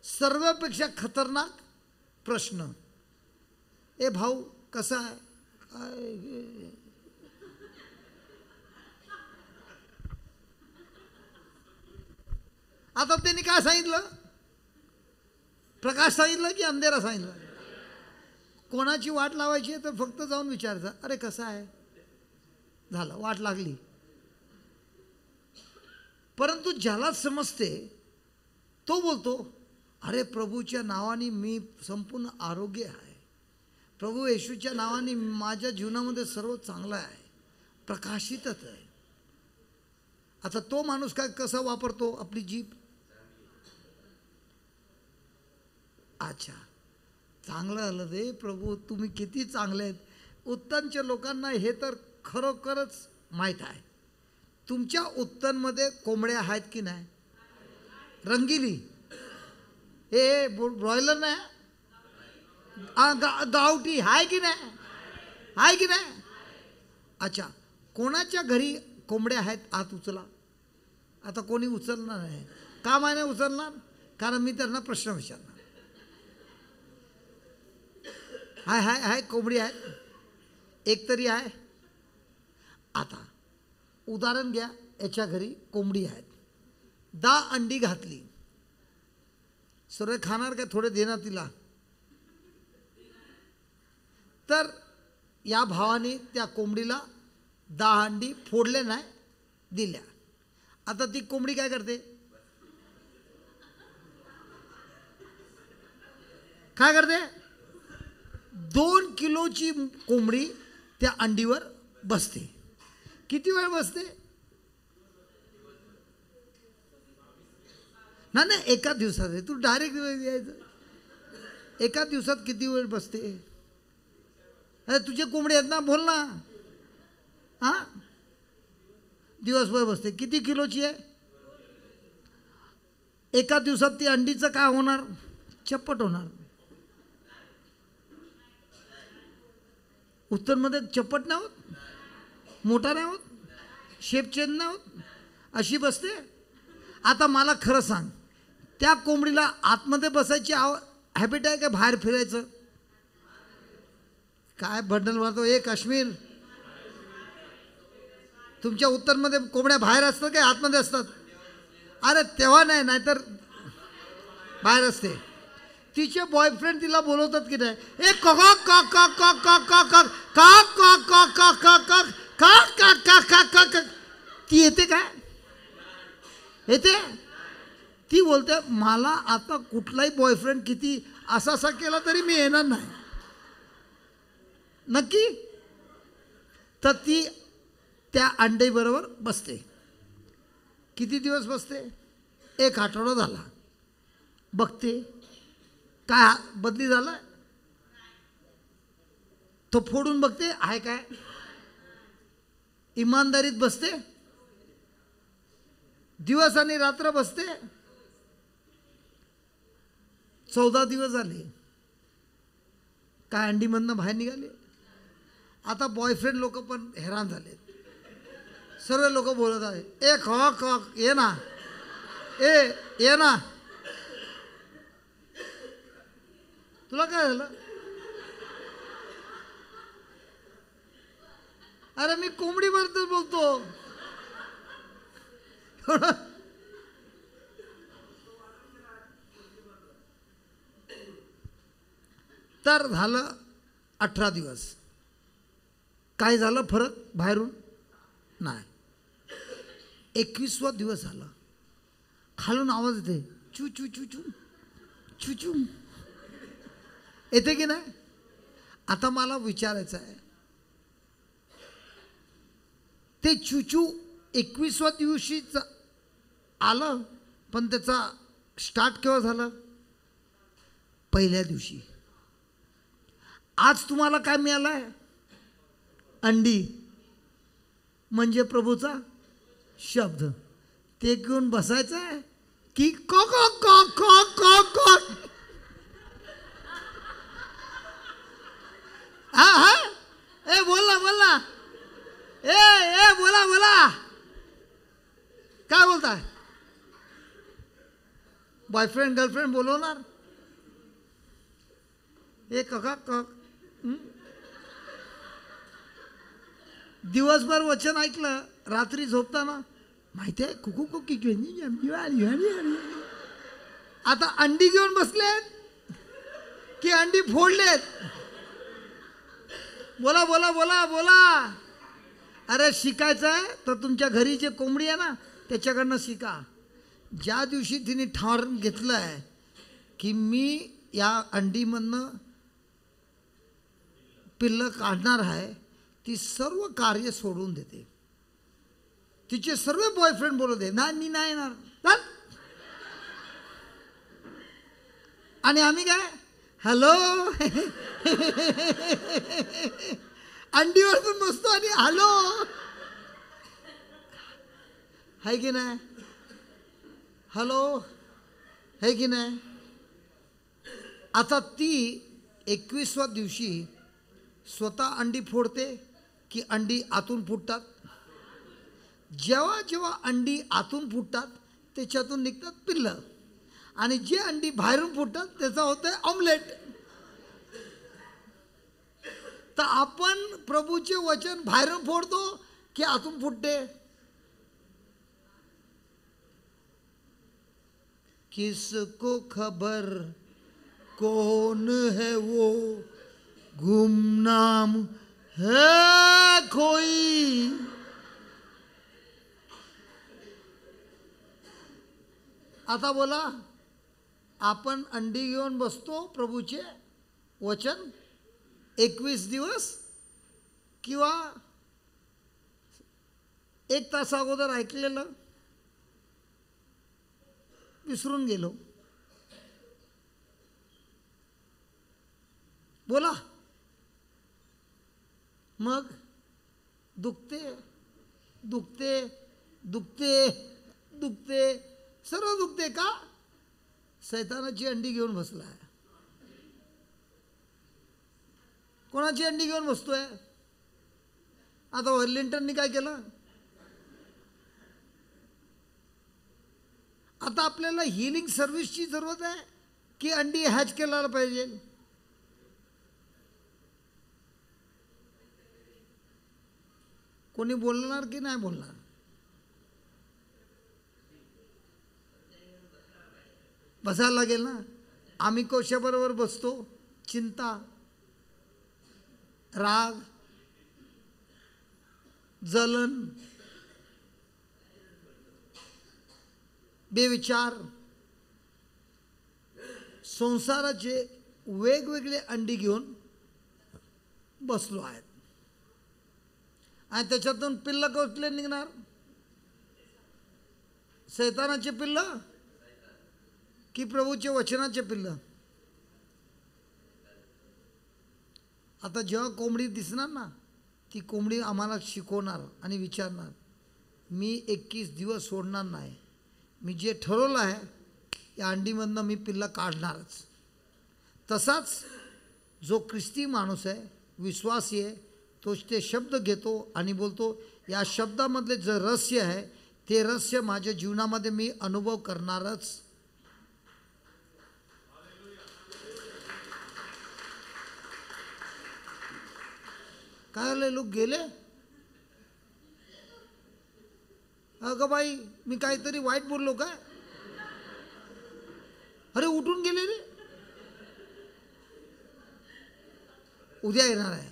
S1: सर्वपेक्षा खतरनाक प्रश्न. ए भाऊ कसा आहे? आता त्यांनी काय सांगितलं? प्रकाश सांगितलं की अंधेरा सांगितलं? कोणाची वाट लावायची आहे तर फक्त जाऊन विचारायचं, अरे कसं आहे, झालं, वाट लागली. परंतु ज्याला समजते तो बोलतो, अरे प्रभूच्या नावाने मी संपूर्ण आरोग्य आहे, प्रभू येशूच्या नावाने माझ्या जीवनामध्ये सर्व चांगलं आहे, प्रकाशितच आहे. आता तो माणूस काय कसा वापरतो आपली जीभ? अच्छा, चांगलं झालं रे प्रभू, तुम्ही किती चांगले आहेत. उत्तनच्या लोकांना हे तर खरोखरच माहीत आहे. तुमच्या उत्तनमध्ये कोंबड्या आहेत की नाही? रंगिली, हे ब्रॉयलर नाही, गावठी आहे की नाही? आहे की नाही? अच्छा, कोणाच्या घरी कोंबड्या आहेत? हात उचला. आता कोणी उचलणार नाही. का माने उचलणार? कारण मी त्यांना प्रश्न विचारणार. हाय हाय हाय, कोंबडी आहे, एक तरी आहे. आता उदाहरण घ्या, याच्या घरी कोंबडी आहेत, 10 अंडी घातली. सर्व खाणार काय? थोडे देणार तिला. तर या भावाने त्या कोंबडीला 10 अंडी फोडले नाही, दिल्या. आता ती कोंबडी काय करते? काय करते? 2 किलोची कोंबडी त्या अंडीवर बसते. किती वेळ बसते? नाही, एका दिवसात आहे. तू डायरेक्ट यायचं. एका दिवसात किती वेळ बसते? अरे तुझे कोंबडी आहेत ना, बोल ना. हां, दिवसभर बसते. किती किलोची आहे? एका दिवसात ती अंडीचं काय होणार? चप्पट होणार. उत्तरमध्ये चप्पट नाही होत, मोठा नाही होत, शेप चेंज नाही होत, अशी बसते. आता मला खरं सांग, त्या कोंबडीला आतमध्ये बसायची हॅबिट आहे का बाहेर फिरायचं? काय बंडल मारतो हे काश्मीर. तुमच्या उत्तरमध्ये कोंबड्या बाहेर असतात काय आतमध्ये असतात? अरे तेव्हा नाही, नाहीतर बाहेर असते. तिचे बॉयफ्रेंड तिला बोलवतात की नाही, ए का का का का का का का का का का का का का का का का का का का. ती येते काय? येते. ती बोलते मला आता कुठलाही बॉयफ्रेंड किती असा असा केला तरी मी येणार नाही. नक्की? तर ती त्या अंडीबरोबर बसते. किती दिवस बसते? 1 आठवडा झाला. बघते काय बदली झाला, तो फोडून बघते आहे काय. इमानदारीत बसते. दिवस आणि रात्र बसते. 14 दिवस झाले. काय अंडीमधनं बाहेर निघाले. आता बॉयफ्रेंड लोक पण हैराण झाले. सर्व लोक बोलत आहे, ए खॉक ये ना, ये ना. तुला काय झालं? अरे मी कोंबडी बद्दल बोलतो. तर झालं 18 दिवस. काय झालं फरक बाहेरून? नाही. 21वा दिवस झाला. खालून आवाज येते, चू चू चू चू चू चू. येते की नाही? आता मला विचारायचं आहे, ते चूचू 21व्या दिवशीच आलं, पण त्याचा स्टार्ट केव्हा झाला? पहिल्या दिवशी. आज तुम्हाला काय मिळालं आहे? अंडी, म्हणजे प्रभूचा शब्द. ते घेऊन बसायचं आहे की को को को को को को. हा हा, ए बोला बोला, ए बोला बोला. काय बोलताय? बॉयफ्रेंड गर्लफ्रेंड बोलवणार? ए कका कक. दिवसभर वचन ऐकलं, रात्री झोपताना माहिती आहे कुकू कुकी. आता अंडी घेऊन बसलेत. की अंडी फोडलेत. बोला बोला बोला बोला. अरे शिकायचं आहे तर तुमच्या घरी जे कोंबडी आहे ना त्याच्याकडनं शिका. ज्या दिवशी तिने ठरवून घेतलं आहे की मी या अंडीमधनं पिल्लं काढणार आहे, ती सर्व कार्य सोडून देते. तिचे सर्व बॉयफ्रेंड बोलत आहे नाही मी नाही येणार चल. आणि आम्ही काय हॅलो अंडीवर पण बसतो आणि हॅलो आहे की नाही, हॅलो आहे की नाही. आता ती 21व्या दिवशी स्वतः अंडी फोडते की अंडी आतून फुटतात. जेव्हा जेव्हा अंडी आतून फुटतात त्याच्यातून निघतात पिल्लं, आणि जे अंडी बाहेरून फुटतात त्याचा होतंय ऑमलेट. तर आपण प्रभूचे वचन बाहेरून फोडतो की आतून फुटते. किसको खबर कौन है वो गुमनाम है कोई. आता बोला, आपण अंडी घेऊन बसतो प्रभूचे वचन 21 दिवस किंवा 1 तास अगोदर ऐकलेलं विसरून गेलो. बोला, मग दुखते दुखते दुखते दुखते सर्व दुखते का? सैतानाची अंडी घेऊन बसला आहे. कोणाची अंडी घेऊन बसतोय? आता वर्लिंटननी काय केलं? आता आपल्याला हिलिंग सर्व्हिसची जरूरत आहे की अंडी हॅच केला पाहिजे? कोणी बोलणार की नाही बोलणार? बसायला लागेल ना. आम्ही कशाबरोबर बसतो? चिंता, राग, जलन, बेविचार, संसाराचे वेगवेगळे अंडी घेऊन बसलो आहेत. आणि त्याच्यातून पिल्लं कसले निघणार? सैतानाचे पिल्लं की प्रभूचे वचनाचे पिल्लं? आता जेव्हा कोंबडी दिसणार ना, ती कोंबडी आम्हाला शिकवणार आणि विचारणार, मी 21 दिवस सोडणार नाही. मी जे ठरवलं आहे या अंडीमधनं मी पिल्लं काढणारच. तसाच जो ख्रिस्ती माणूस आहे, विश्वासी आहे, तो ते शब्द घेतो आणि बोलतो, या शब्दामधले जे रहस्य आहे ते रहस्य माझ्या जीवनामध्ये मी अनुभव करणारच. काय आले लोक गेले? अगं बाई, मी काहीतरी वाईट बोललो काय? अरे उठून गेले रे. उद्या येणार आहे.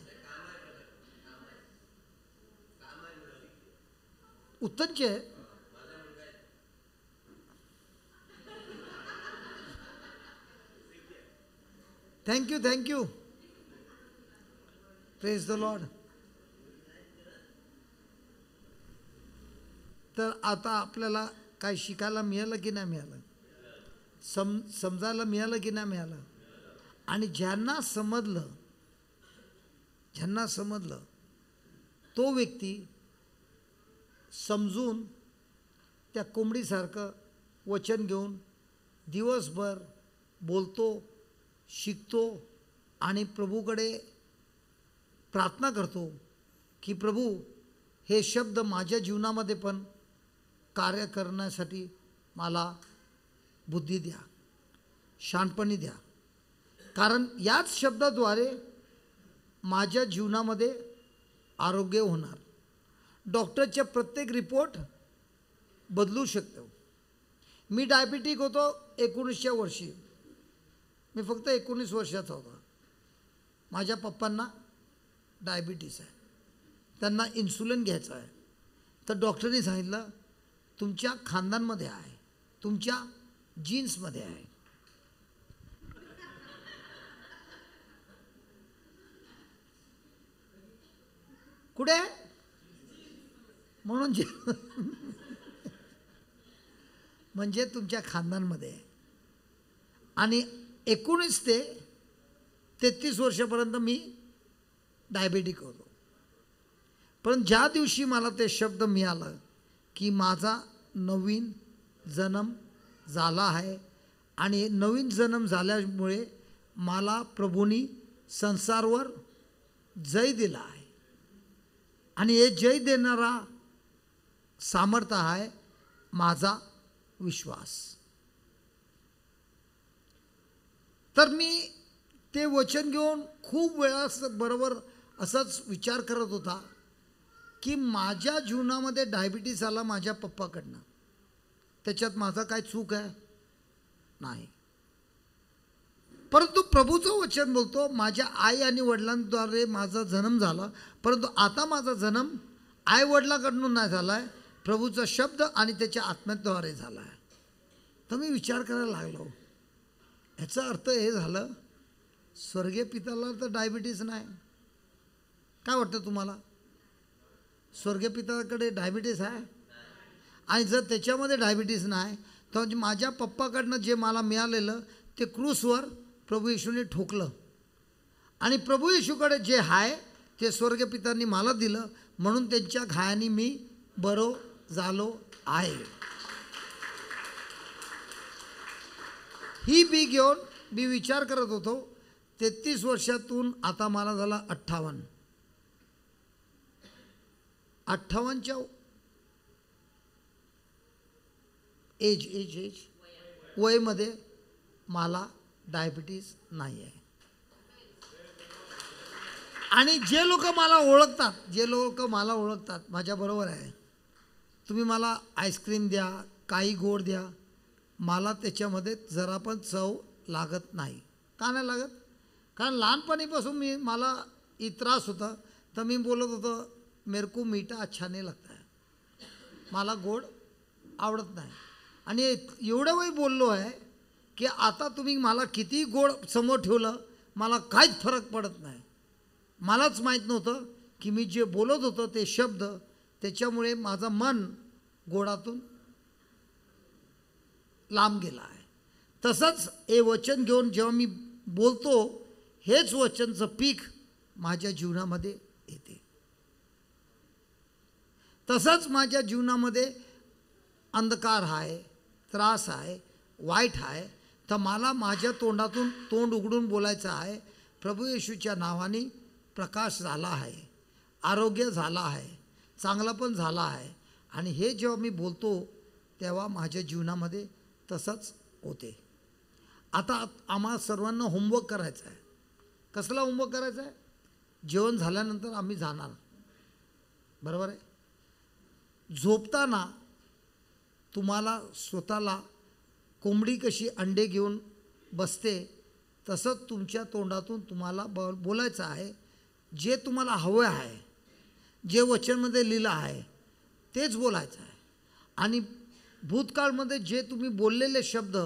S1: उत्तमचे आहे. Thank you thank you. Praise the Lord. तर आता आपल्याला काय शिकायला मिळालं की नाही मिळालं? समजायला मिळालं की नाही मिळालं? आणि ज्यांना समजलं तो व्यक्ती समजून त्या कोंबडीसारखं वचन घेऊन दिवसभर बोलतो, शिकतो आणि प्रभूकडे प्रार्थना करतो की प्रभू हे शब्द माझ्या जीवनामध्ये पण कार्य करण्यासाठी मला बुद्धी द्या, शहाणपणी द्या. कारण याच शब्दाद्वारे माझ्या जीवनामध्ये आरोग्य होणार. डॉक्टरचे प्रत्येक रिपोर्ट बदलू शकतो. मी डायबिटिक होतो 1900 वर्षी. मी फक्त 19 वर्षाचा होता. माझ्या पप्पांना डायबिटीस आहे, त्यांना इन्सुलिन घ्यायचं आहे. तर डॉक्टरने सांगितलं तुमच्या खानदानमध्ये आहे, तुमच्या जीन्समध्ये आहे. कुठे आहे? म्हणून म्हणजे तुमच्या खानदानमध्ये आहे. आणि 19 ते 33 वर्षापर्यंत मी डायबेटिक होतो. पण ज्या दिवशी मला ते शब्द मिळालं की माझा नवीन जन्म झाला आहे आणि नवीन जन्म झाल्यामुळे मला प्रभूंनी संसारवर जय दिला आहे आणि हे जय देणारा सामर्थ्य आहे माझा विश्वास. तर मी ते वचन घेऊन खूप वेळा बरोबर असाच विचार करत होता की माझ्या जीवनामध्ये डायबिटीस आला माझ्या पप्पाकडनं, त्याच्यात माझा काय चूक आहे? नाही. परंतु प्रभूचं वचन बोलतो माझ्या आई आणि वडिलांद्वारे माझा जन्म झाला, परंतु आता माझा जन्म आई वडिलांकडून नाही झाला आहे, प्रभूचा शब्द आणि त्याच्या आत्म्याद्वारे झाला आहे. तर मी विचार करायला लागलो, ह्याचा अर्थ हे झालं स्वर्गीय पित्याला तर डायबिटीस नाही. काय वाटतं तुम्हाला? स्वर्गीय पित्याकडे डायबिटीस आहे? आणि जर त्याच्यामध्ये डायबिटीस नाही तर माझ्या पप्पाकडनं जे मला मिळालेलं ते क्रूसवर प्रभू येशूने ठोकलं आणि प्रभू येशूकडे जे आहे ते स्वर्गीय पित्यांनी मला दिलं, म्हणून त्यांच्या घायानी मी बरो झालो आहे. ही बी घेऊन मी विचार करत होतो 33 वर्षातून आता मला झाला 58च्या एज वयमध्ये मला डायबिटीस नाही आहे. आणि जे लोक मला ओळखतात माझ्याबरोबर आहे, तुम्ही मला आईस्क्रीम द्या, काही गोड द्या, मला त्याच्यामध्ये जरा पण चव लागत नाही. का नाही लागत? कारण लहानपणीपासून मला त्रास होता, तर मी बोलत होतो मेरे को मीठा अच्छा नहीं लगता है, मला गोड आवडत नाही. आणि एवढं वेळ बोललो आहे की आता तुम्ही मला किती गोड समोर ठेवलं मला काहीच फरक पडत नाही. मलाच माहीत नव्हतं की मी जे बोलत होतो ते शब्द त्याच्यामुळे माझं मन गोडातून लांब गेला आहे. तसंच हे वचन घेऊन जेव्हा मी बोलतो हेच वचनचं पीक माझ्या जीवनामध्ये येते. तसंच माझ्या जीवनामध्ये अंधकार आहे, त्रास आहे, वाईट आहे, तर मला माझ्या तोंडातून तोंड उघडून बोलायचं आहे प्रभू येशूच्या नावाने प्रकाश झाला आहे, आरोग्य झाला आहे, चांगला पण झाला आहे. आणि हे जेव्हा मी बोलतो तेव्हा माझ्या जीवनामध्ये तसंच होते. आता आम्हा सर्वांना होमवर्क करायचा आहे. कसला होमवर्क करायचा आहे? जेवण झाल्यानंतर आम्ही जाणार, बरोबर आहे. झोपताना तुम्हाला स्वतःला कोंबडी कशी अंडे घेऊन बसते तसंच तुमच्या तोंडातून तुम्हाला बोलायचं आहे. जे तुम्हाला हवं आहे, जे वचनमध्ये लिहिलं आहे तेच बोलायचं आहे. आणि भूतकाळमध्ये जे तुम्ही बोललेले शब्द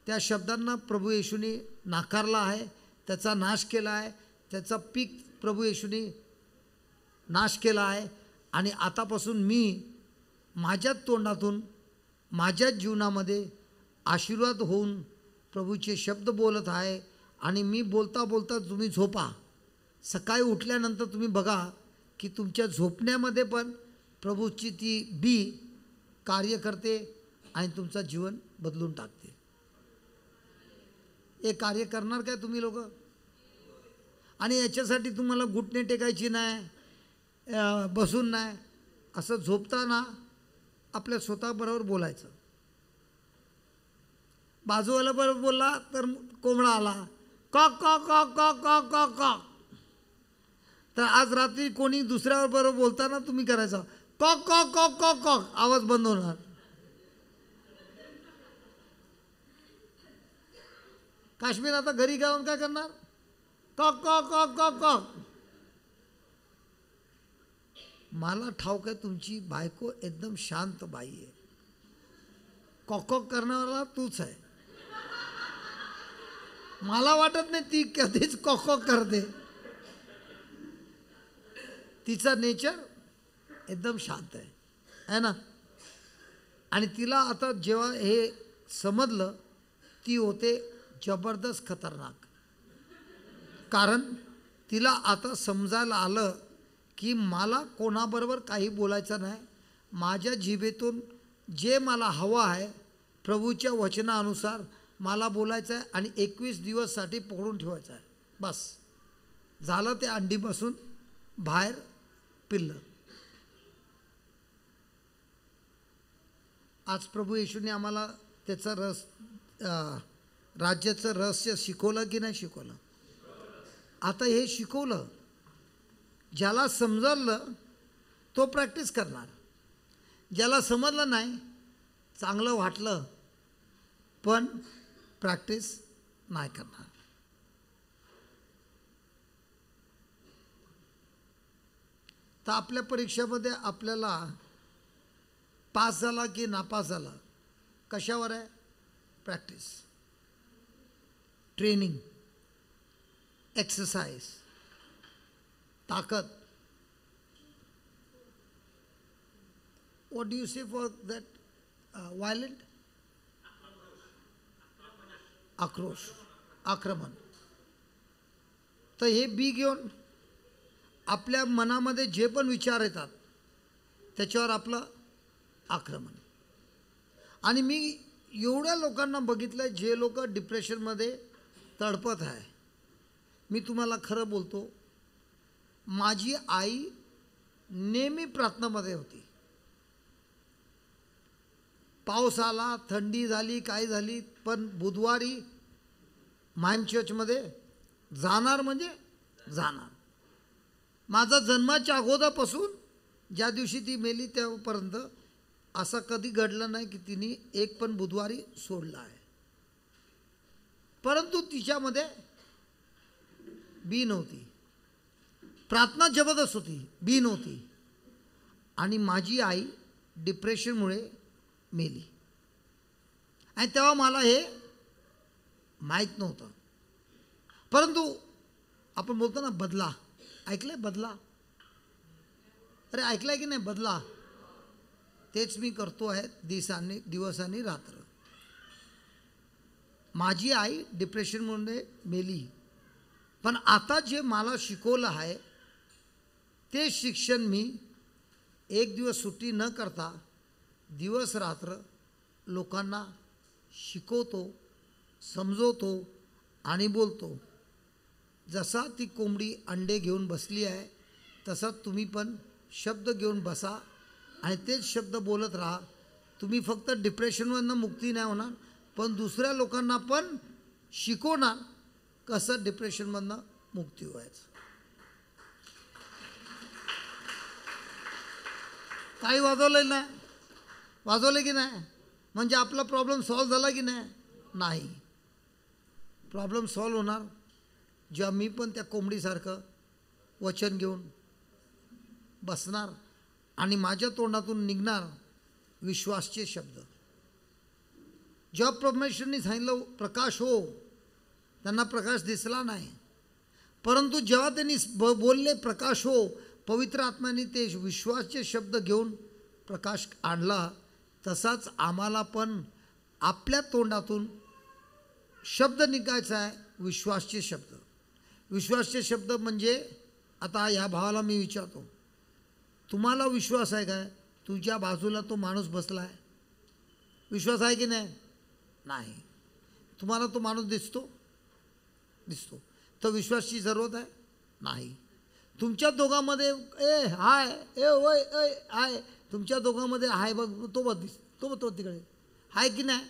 S1: त्या शब्दांना प्रभू येशूने नाकारला आहे, त्याचा नाश केला आहे, त्याचा पीक प्रभू येशूने नाश केला आहे. आणि आतापासून मी माझ्या तोंडातून माझ्या जीवनामध्ये आशीर्वाद होऊन प्रभूचे शब्द बोलत आहे. आणि मी बोलता बोलता तुम्ही झोपा. सकाळी उठल्यानंतर तुम्ही बघा की तुमच्या झोपण्यामध्ये पण प्रभूची ती बी कार्य करते आणि तुमचं जीवन बदलून टाकते. हे कार्य करणार काय तुम्ही लोक? आणि याच्यासाठी तुम्हाला घुटणे टेकायची नाही, बसून नाही, असं झोपताना आपल्या स्वतःबरोबर बोलायचं. बाजूवाला बरोबर बोलला तर कोंबडा आला कॉक कॉक कॉक कॉक कॉक कॉक कॉक, तर आज रात्री कोणी दुसऱ्याबरोबर बोलताना तुम्ही करायचं कॉक कॉक कॉक कॉक कॉक, आवाज बंद होणार. काश्मीर आता घरी जाऊन काय करणार? कॉक कॉक कॉक कॉक कॉक. मला ठाऊक आहे तुमची बायको एकदम शांत बाई आहे. कॉक कॉक करणारा तूच आहे. मला वाटत नाही ती कधीच कॉक कॉक करते. तिचा नेचर एकदम शांत आहे ना. आणि तिला आता जेव्हा हे समजलं ती होते जबरदस्त खतरनाक. कारण तिला आता समजायला आलं की मला कोणाबरोबर काही बोलायचं नाही. माझ्या जिभेतून जे मला हवं आहे प्रभूच्या वचनानुसार मला बोलायचं आहे आणि 21 दिवससाठी पकडून ठेवायचं आहे. बस झालं. ते अंडीपासून बाहेर पिल्लं. आज प्रभू येशूने आम्हाला त्याचा राज्याचं रहस्य शिकवलं की नाही शिकवलं? आता हे शिकवलं. ज्याला समजलं तो प्रॅक्टिस करणार. ज्याला समजलं नाही, चांगलं वाटलं पण प्रॅक्टिस नाही करणार. तर आपल्या परीक्षेमध्ये आपल्याला पास झाला की नापास झाला कशावर आहे? प्रॅक्टिस, ट्रेनिंग, एक्सरसाइज, ताकद. What do you say for that? Violent, आक्रोश, आक्रमण. तर हे बी घेऊन आपल्या मनामध्ये जे पण विचार येतात त्याच्यावर आपलं आक्रमण. आणि मी एवढ्या लोकांना बघितलं जे लोक डिप्रेशनमध्ये तडपत आहे. मी तुम्हाला खरं बोलतो, माझी आई नेहमी प्रार्थनामध्ये होती. पाऊस आला, थंडी झाली, काय झाली, पण बुधवारी माइम चर्चमध्ये जाणार म्हणजे जाणार. माझा जन्माच्या अगोदरपासून ज्या दिवशी ती मेली तेव्हापर्यंत असं कधी घडलं नाही की तिने एक पण बुधवारी सोडला आहे. परंतु तिच्यामध्ये बी नव्हती. प्रार्थना जबरदस्त होती, बी नव्हती. आणि माझी आई डिप्रेशनमुळे मेली. आणि तेव्हा मला हे माहीत नव्हतं. परंतु आपण बोलतो ना बदला, ऐकलंय बदला? अरे ऐकलंय की नाही बदला? तेच मी करतो आहे दिवस आणि रात्र. माझी आई डिप्रेशनमुळे मेली, पण आता जे मला शिकवलं आहे ते शिक्षण मी एक दिवस सुट्टी न करता दिवस रात्र लोकांना शिकवतो, समजवतो आणि बोलतो. जसा ती कोंबडी अंडे घेऊन बसली आहे तसा तुम्ही पण शब्द घेऊन बसा आणि तेच शब्द बोलत राहा. तुम्ही फक्त डिप्रेशनमधनं मुक्ती नाही होणार, पण दुसऱ्या लोकांना पण शिकवणार कसं डिप्रेशनमधनं मुक्ती व्हायचं. काही वाजवलं नाही? वाजवलं की नाही? म्हणजे आपला प्रॉब्लेम सॉल्व्ह झाला की नाही? नाही. प्रॉब्लेम सॉल्व्ह होणार जेव्हा मी पण त्या कोंबडीसारखं वचन घेऊन बसणार आणि माझ्या तोंडातून निघणार विश्वासचे शब्द. जेव्हा परमेश्वरांनी सांगितलं प्रकाश हो, त्यांना प्रकाश दिसला नाही. परंतु जेव्हा त्यांनी बोलले प्रकाश हो, पवित्र आत्म्याने ते विश्वासचे शब्द घेऊन प्रकाश आणला. तसाच आम्हाला पण आपल्या तोंडातून शब्द निघायचा आहे, विश्वासचे शब्द. विश्वासचे शब्द म्हणजे आता ह्या भावाला मी विचारतो, तुम्हाला विश्वास आहे काय? तुझ्या बाजूला तो माणूस बसला आहे, विश्वास आहे की नाही? नाही. तुम्हाला तो माणूस दिसतो? दिसतो. तर विश्वासची जरूरत आहे? नाही. तुमच्या दोघांमध्ये हाय वय हाय, तुमच्या दोघांमध्ये हाय बघ, तो तिकडे हाय की नाही?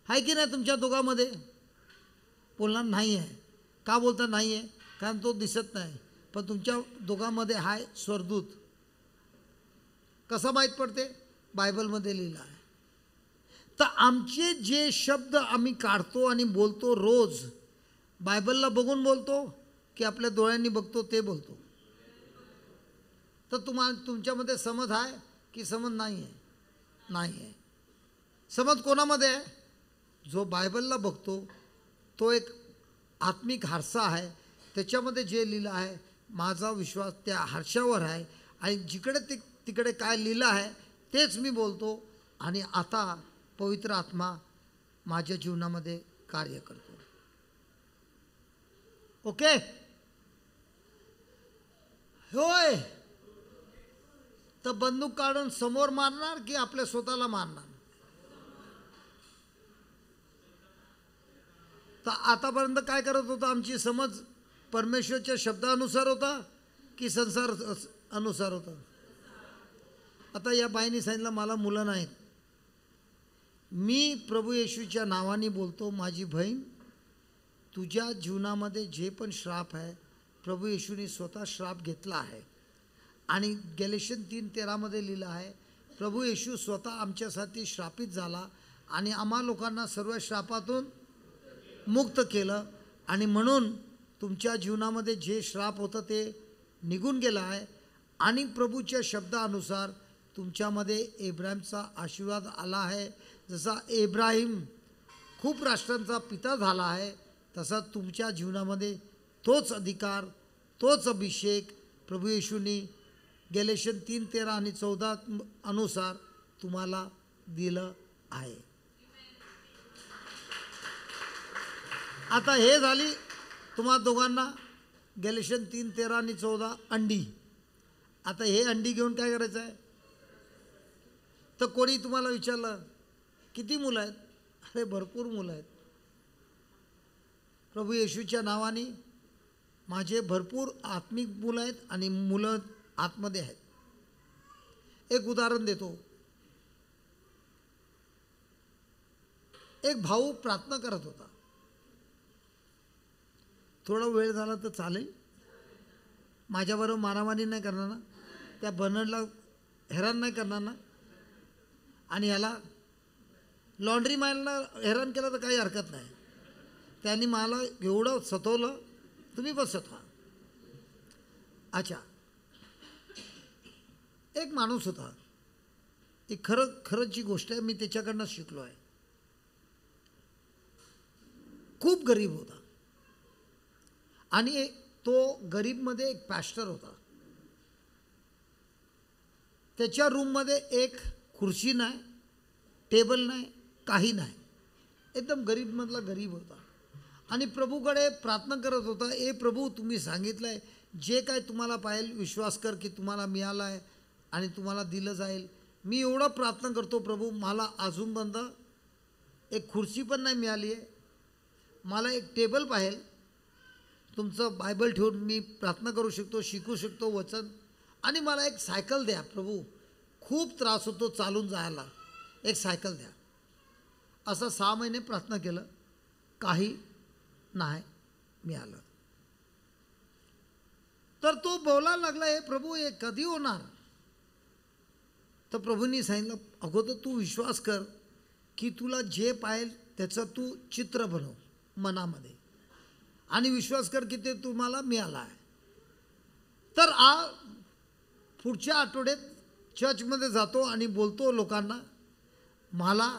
S1: हाय की नाही तुमच्या दोघांमध्ये? बोलणार नाही आहे. का बोलता नाही आहे? कारण तो दिसत नाही. पण तुमच्या दोघांमध्ये हाय स्वर्गदूत. कसं माहीत पडते? बायबलमध्ये लिहिलं आहे. तर आमचे जे शब्द आम्ही काढतो आणि बोलतो रोज बायबलला बघून बोलतो की आपल्या डोळ्यांनी बघतो ते बोलतो. तर तुमच्यामध्ये समज आहे की समज नाही आहे? नाही आहे. समज कोणामध्ये आहे? जो बायबलला बघतो तो एक आत्मिक हारसा आहे, त्याच्यामध्ये जे लिहिलं आहे माझा विश्वास त्या हारशावर आहे आणि जिकडे तिकडे काय लिहिलं आहे तेच मी बोलतो आणि आता पवित्र आत्मा माझ्या जीवनामध्ये कार्य करतो. ओके? होय. तर बंदूक काढून समोर मारणार की आपल्या स्वतःला मारणार? तर आतापर्यंत काय करत होता? आमची समज परमेश्वरच्या शब्दानुसार होता की संसार अनुसार होता? आता या बाईने सांगितलं मला मुलं नाहीत, मी प्रभू येशूच्या नावाने बोलतो, माझी बहीण तुझ्या जीवनामध्ये जे पण श्राप आहे प्रभू येशूने स्वतः श्राप घेतला आहे आणि गॅलेशियन 3:13 लिहिलं आहे प्रभू येशू स्वतः आमच्यासाठी श्रापित झाला आणि आम्हा लोकांना सर्व श्रापातून मुक्त केलं आणि म्हणून तुमच्या जीवनामध्ये जे श्राप होतं ते निघून गेलं आहे आणि प्रभूच्या शब्दानुसार तुमच्यामध्ये इब्राहिमचा आशीर्वाद आला आहे. जसा इब्राहिम खूप राष्ट्रांचा पिता झाला आहे तसा तुमच्या जीवनामध्ये तोच अधिकार तोच अभिषेक प्रभू येशूंनी गॅलेशियन 3:13 आणि 14 अनुसार तुम्हाला दिलं आहे. आता हे झाली तुम्हा दोघांना गॅलेशियन 3:13 आणि 14 अंडी. आता हे अंडी घेऊन काय करायचं आहे? तर कोणी तुम्हाला विचारलं किती मुलं आहेत? अरे भरपूर मुलं आहेत. प्रभू येशूच्या नावाने माझे भरपूर आत्मिक मुलं आहेत आणि मुलं आतमध्ये आहेत. एक उदाहरण देतो. एक भाऊ प्रार्थना करत होता. थोडा वेळ झाला तर चालेल? माझ्याबरोबर मारामारी नाही करणार ना? त्या बर्नरला हैराण नाही करणार ना? आणि ह्याला लॉन्ड्री मॅनला हैराण केलं तर काही हरकत नाही. त्यांनी मला एवढं सतवलं, तुम्ही पण सतवा. अच्छा, एक माणूस होता, एक खरंची गोष्ट आहे, मी त्याच्याकडनं शिकलो आहे. खूप गरीब होता आणि तो गरीबमध्ये एक पॅस्टर होता. त्याच्या रूममध्ये एक खुर्ची नाही, टेबल नाही, काही नाही. एकदम गरीबमधला गरीब होता आणि प्रभूकडे प्रार्थना करत होता. ए प्रभू, तुम्ही सांगितलं आहे जे काय तुम्हाला पाहिजे विश्वास कर की तुम्हाला मिळालं आहे आणि तुम्हाला दिलं जाईल. मी एवढं प्रार्थना करतो प्रभू, मला अजूनपर्यंत एक खुर्ची पण नाही मिळाली आहे, मला एक टेबल पाहिजे, तुमचं बायबल ठेवून मी प्रार्थना करू शकतो, शिकू शकतो वचन, आणि मला एक सायकल द्या प्रभू, खूप त्रास होतो चालून जायला, एक सायकल द्या. असं 6 महिने प्रार्थना केलं, काही नाही मिळालं. तर तो बोलायला लागला, हे प्रभू हे कधी होणार? तर प्रभूंनी सांगितलं, अगोदर तू विश्वास कर की तुला जे पाहिजे त्याचं तू चित्र बनव मनामध्ये आणि विश्वास कर की ते तुम्हाला मिळालं आहे. तर पुढच्या आठवड्यात चर्चमध्ये जातो आणि बोलतो लोकांना, मला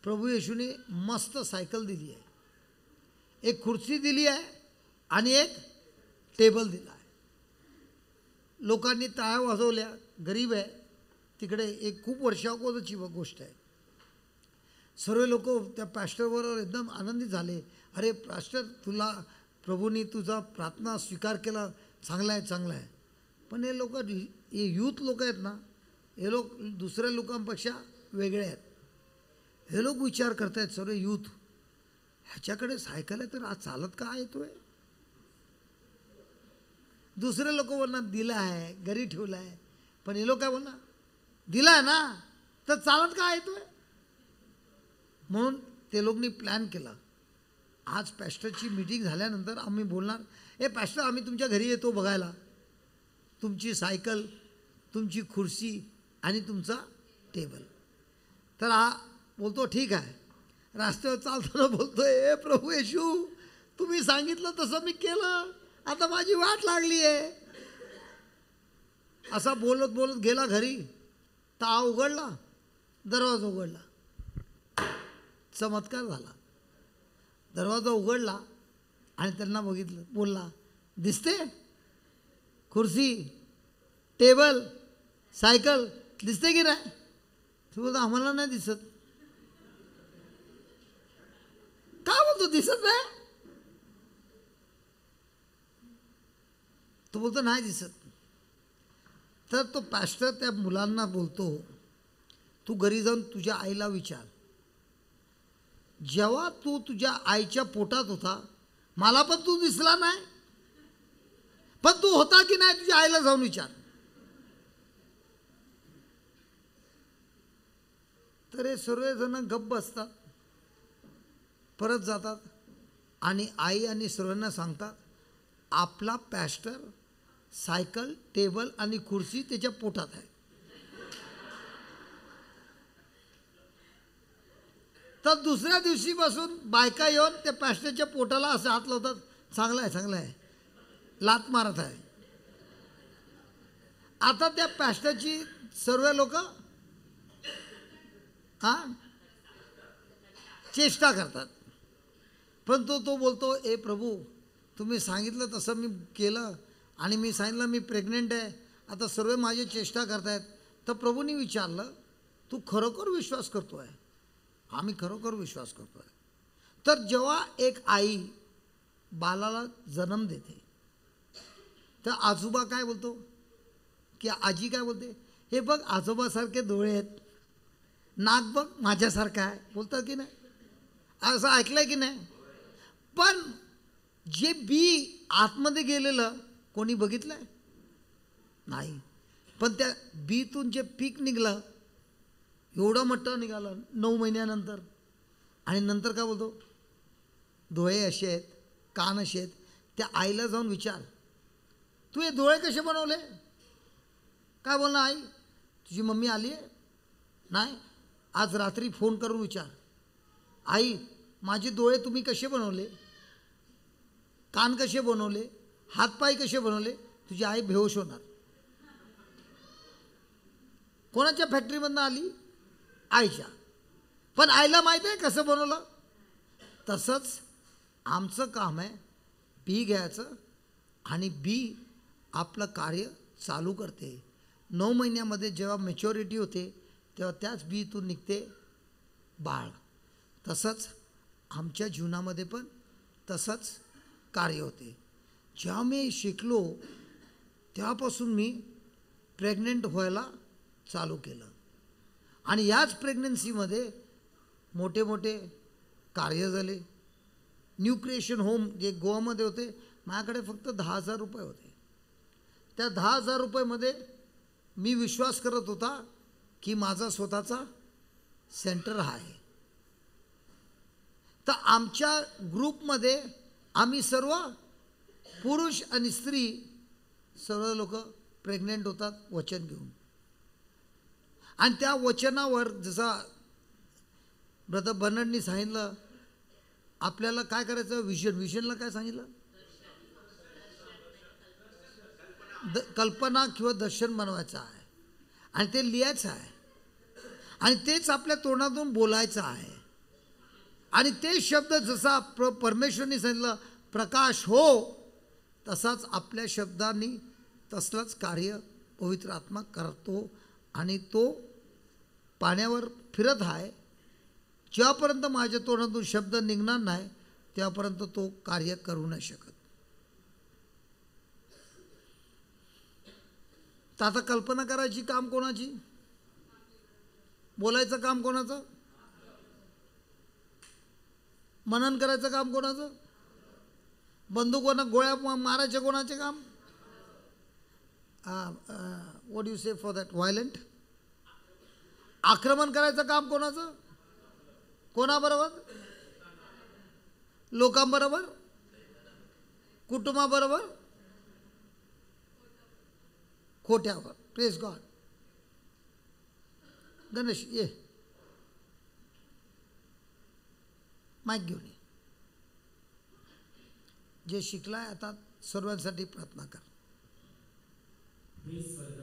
S1: प्रभू येशूने मस्त सायकल दिली आहे, एक खुर्ची दिली आहे आणि एक टेबल दिला आहे. लोकांनी टाळ्या वाजवल्या. गरीब आहे तिकडे, एक खूप वर्षाअगोदरची गोष्ट आहे. सर्व लोक त्या पॅस्टरबरोबर एकदम आनंदित झाले. अरे पॅस्टर, तुला प्रभूंनी तुझा प्रार्थना स्वीकार केला, चांगला आहे चांगला आहे. पण हे लोक, हे यूथ लोक आहेत ना, हे लोक दुसऱ्या लोकांपेक्षा वेगळे आहेत. हे लोक विचार करत आहेत सर्व यूथ, ह्याच्याकडे सायकल आहे तर आज चालत का येतोय? दुसरे लोक बोलणार दिला आहे, घरी ठेवला आहे. पण हे लोक काय बोलणार, दिला आहे ना तर चालत का येतोय? म्हणून ते लोकांनी प्लॅन केला, आज पॅस्टरची मीटिंग झाल्यानंतर आम्ही बोलणार, ए पॅस्टर, आम्ही तुमच्या घरी येतो बघायला, तुमची सायकल, तुमची खुर्ची आणि तुमचा टेबल. तर बोलतो ठीक आहे. रस्त्यावर चालताना बोलतो, ए प्रभू येशू, तुम्ही सांगितलं तसं मी केलं, आता माझी वाट लागली आहे. असा बोलत बोलत गेला घरी. ता उघडला, दरवाजा उघडला, चमत्कार झाला. दरवाजा उघडला आणि त्यांना बघितलं. बोलला, दिसते खुर्सी, टेबल, सायकल दिसते की नाही? ते बोलतो, आम्हाला नाही दिसत. का बोलतो दिसत नाही? तो बोलतो नाही दिसत. तर तो पॅस्टर त्या मुलांना बोलतो, तू घरी जाऊन तुझ्या आईला विचार, जेव्हा तू तुझ्या आईच्या पोटात होता मला पण तू दिसला नाही, पण तू होता की नाही तुझ्या आईला जाऊन विचार. तर हे सर्वजण गप्प बसतात, परत जातात आणि आई आणि सर्वांना सांगतात, आपला पॅस्टर सायकल, टेबल आणि खुर्ची त्याच्या पोटात आहे. तर दुसऱ्या दिवशीपासून बायका येऊन त्या पॅस्टरच्या पोटाला असं हात लावतात, चांगलं आहे चांगलं आहे, लात मारत आहे. आता त्या पॅस्टरची सर्व लोक चेष्टा करतात. पण तो बोलतो, ए प्रभू, तुम्ही सांगितलं तसं मी केलं आणि मी सांगितलं मी प्रेग्नेंट आहे, आता सर्व माझी चेष्टा करतायत. तर प्रभूंनी विचारलं, तू खरोखर विश्वास करतो आहे? आम्ही खरोखर विश्वास करतो आहे. तर जेव्हा एक आई बालाला जन्म देते तर आजोबा काय बोलतो, की आजी काय बोलते, हे बघ आजोबासारखे डोळे आहेत, नाक बघ माझ्यासारखं आहे, बोलतात की नाही? असं ऐकलंय की नाही? पण जे बी आतमध्ये गेलेलं कोणी बघितलंय नाही. पण त्या बीतून जे पीक निघलं, एवढं मोठं निघालं 9 महिन्यानंतर. आणि नंतर काय बोलतो, डोळे असे आहेत, कान असे आहेत. त्या आईला जाऊन विचार, तू हे डोळे कसे बनवले? काय बोलणार आई, तुझी मम्मी आली आहे? नाही. आज रात्री फोन करून विचार, आई माझे डोळे तुम्ही कसे बनवले, कान कसे बनवले, हातपाय कसे बनवले? तुझी आई बेहोश होणार. कोणाच्या फॅक्टरीमधनं आली? आईच्या. पण आईला माहीत आहे कसं बनवलं. तसंच आमचं काम आहे, बी घ्यायचं आणि बी आपलं कार्य चालू करते. 9 महिन्यामध्ये जेव्हा मॅच्युरिटी होते तेव्हा त्याच बीतून निघते बाळ. तसंच आमच्या जीवनामध्ये पण तसंच कार्य होते. जेव्हा मी शिकलो तेव्हापासून मी प्रेग्नंट व्हायला चालू केलं आणि याच प्रेग्नन्सीमध्ये मोठे मोठे कार्य झाले. न्यू क्रिएशन होम जे गोवामध्ये होते, माझ्याकडे फक्त 10,000 रुपये होते. त्या 10,000 रुपयेमध्ये मी विश्वास करत होता की माझा स्वतःचा सेंटर आहे. तर आमच्या ग्रुपमध्ये आम्ही सर्व पुरुष आणि स्त्री सर्व लोक प्रेग्नेंट होतात वचन घेऊन. आणि त्या वचनावर जसा ब्रदर बर्नर्डनी सांगितलं, आपल्याला काय करायचं, विजनला काय सांगितलं, कल्पना किंवा दर्शन बनवायचं आहे आणि ते लिहायचं आहे आणि तेच आपल्या तोंडातून बोलायचं आहे. आणि ते शब्द जसा परमेश्वरनी सांगितलं प्रकाश हो, तसाच आपल्या शब्दांनी तसलंच कार्य पवित्र आत्मा करतो. आणि तो पाण्यावर फिरत आहे. जेव्हापर्यंत माझ्या तोंडातून शब्द निघणार नाही तेव्हापर्यंत तो कार्य करू नाही शकत. तर आता कल्पना करायची काम कोणाची, बोलायचं काम कोणाचं, मनन करायचं काम कोणाचं, बंदुकोनं गोळ्या मारायचे कोणाचे काम, what you say for that, violent, आक्रमण करायचं काम कोणाचं, कोणाबरोबर, लोकांबरोबर, कुटुंबाबरोबर, खोट्यावर. Praise God. गणेश ये, माईक घेऊन ये. जे शिकलाय आता सर्वांसाठी प्रार्थना कर.
S4: हे स्वर्गातील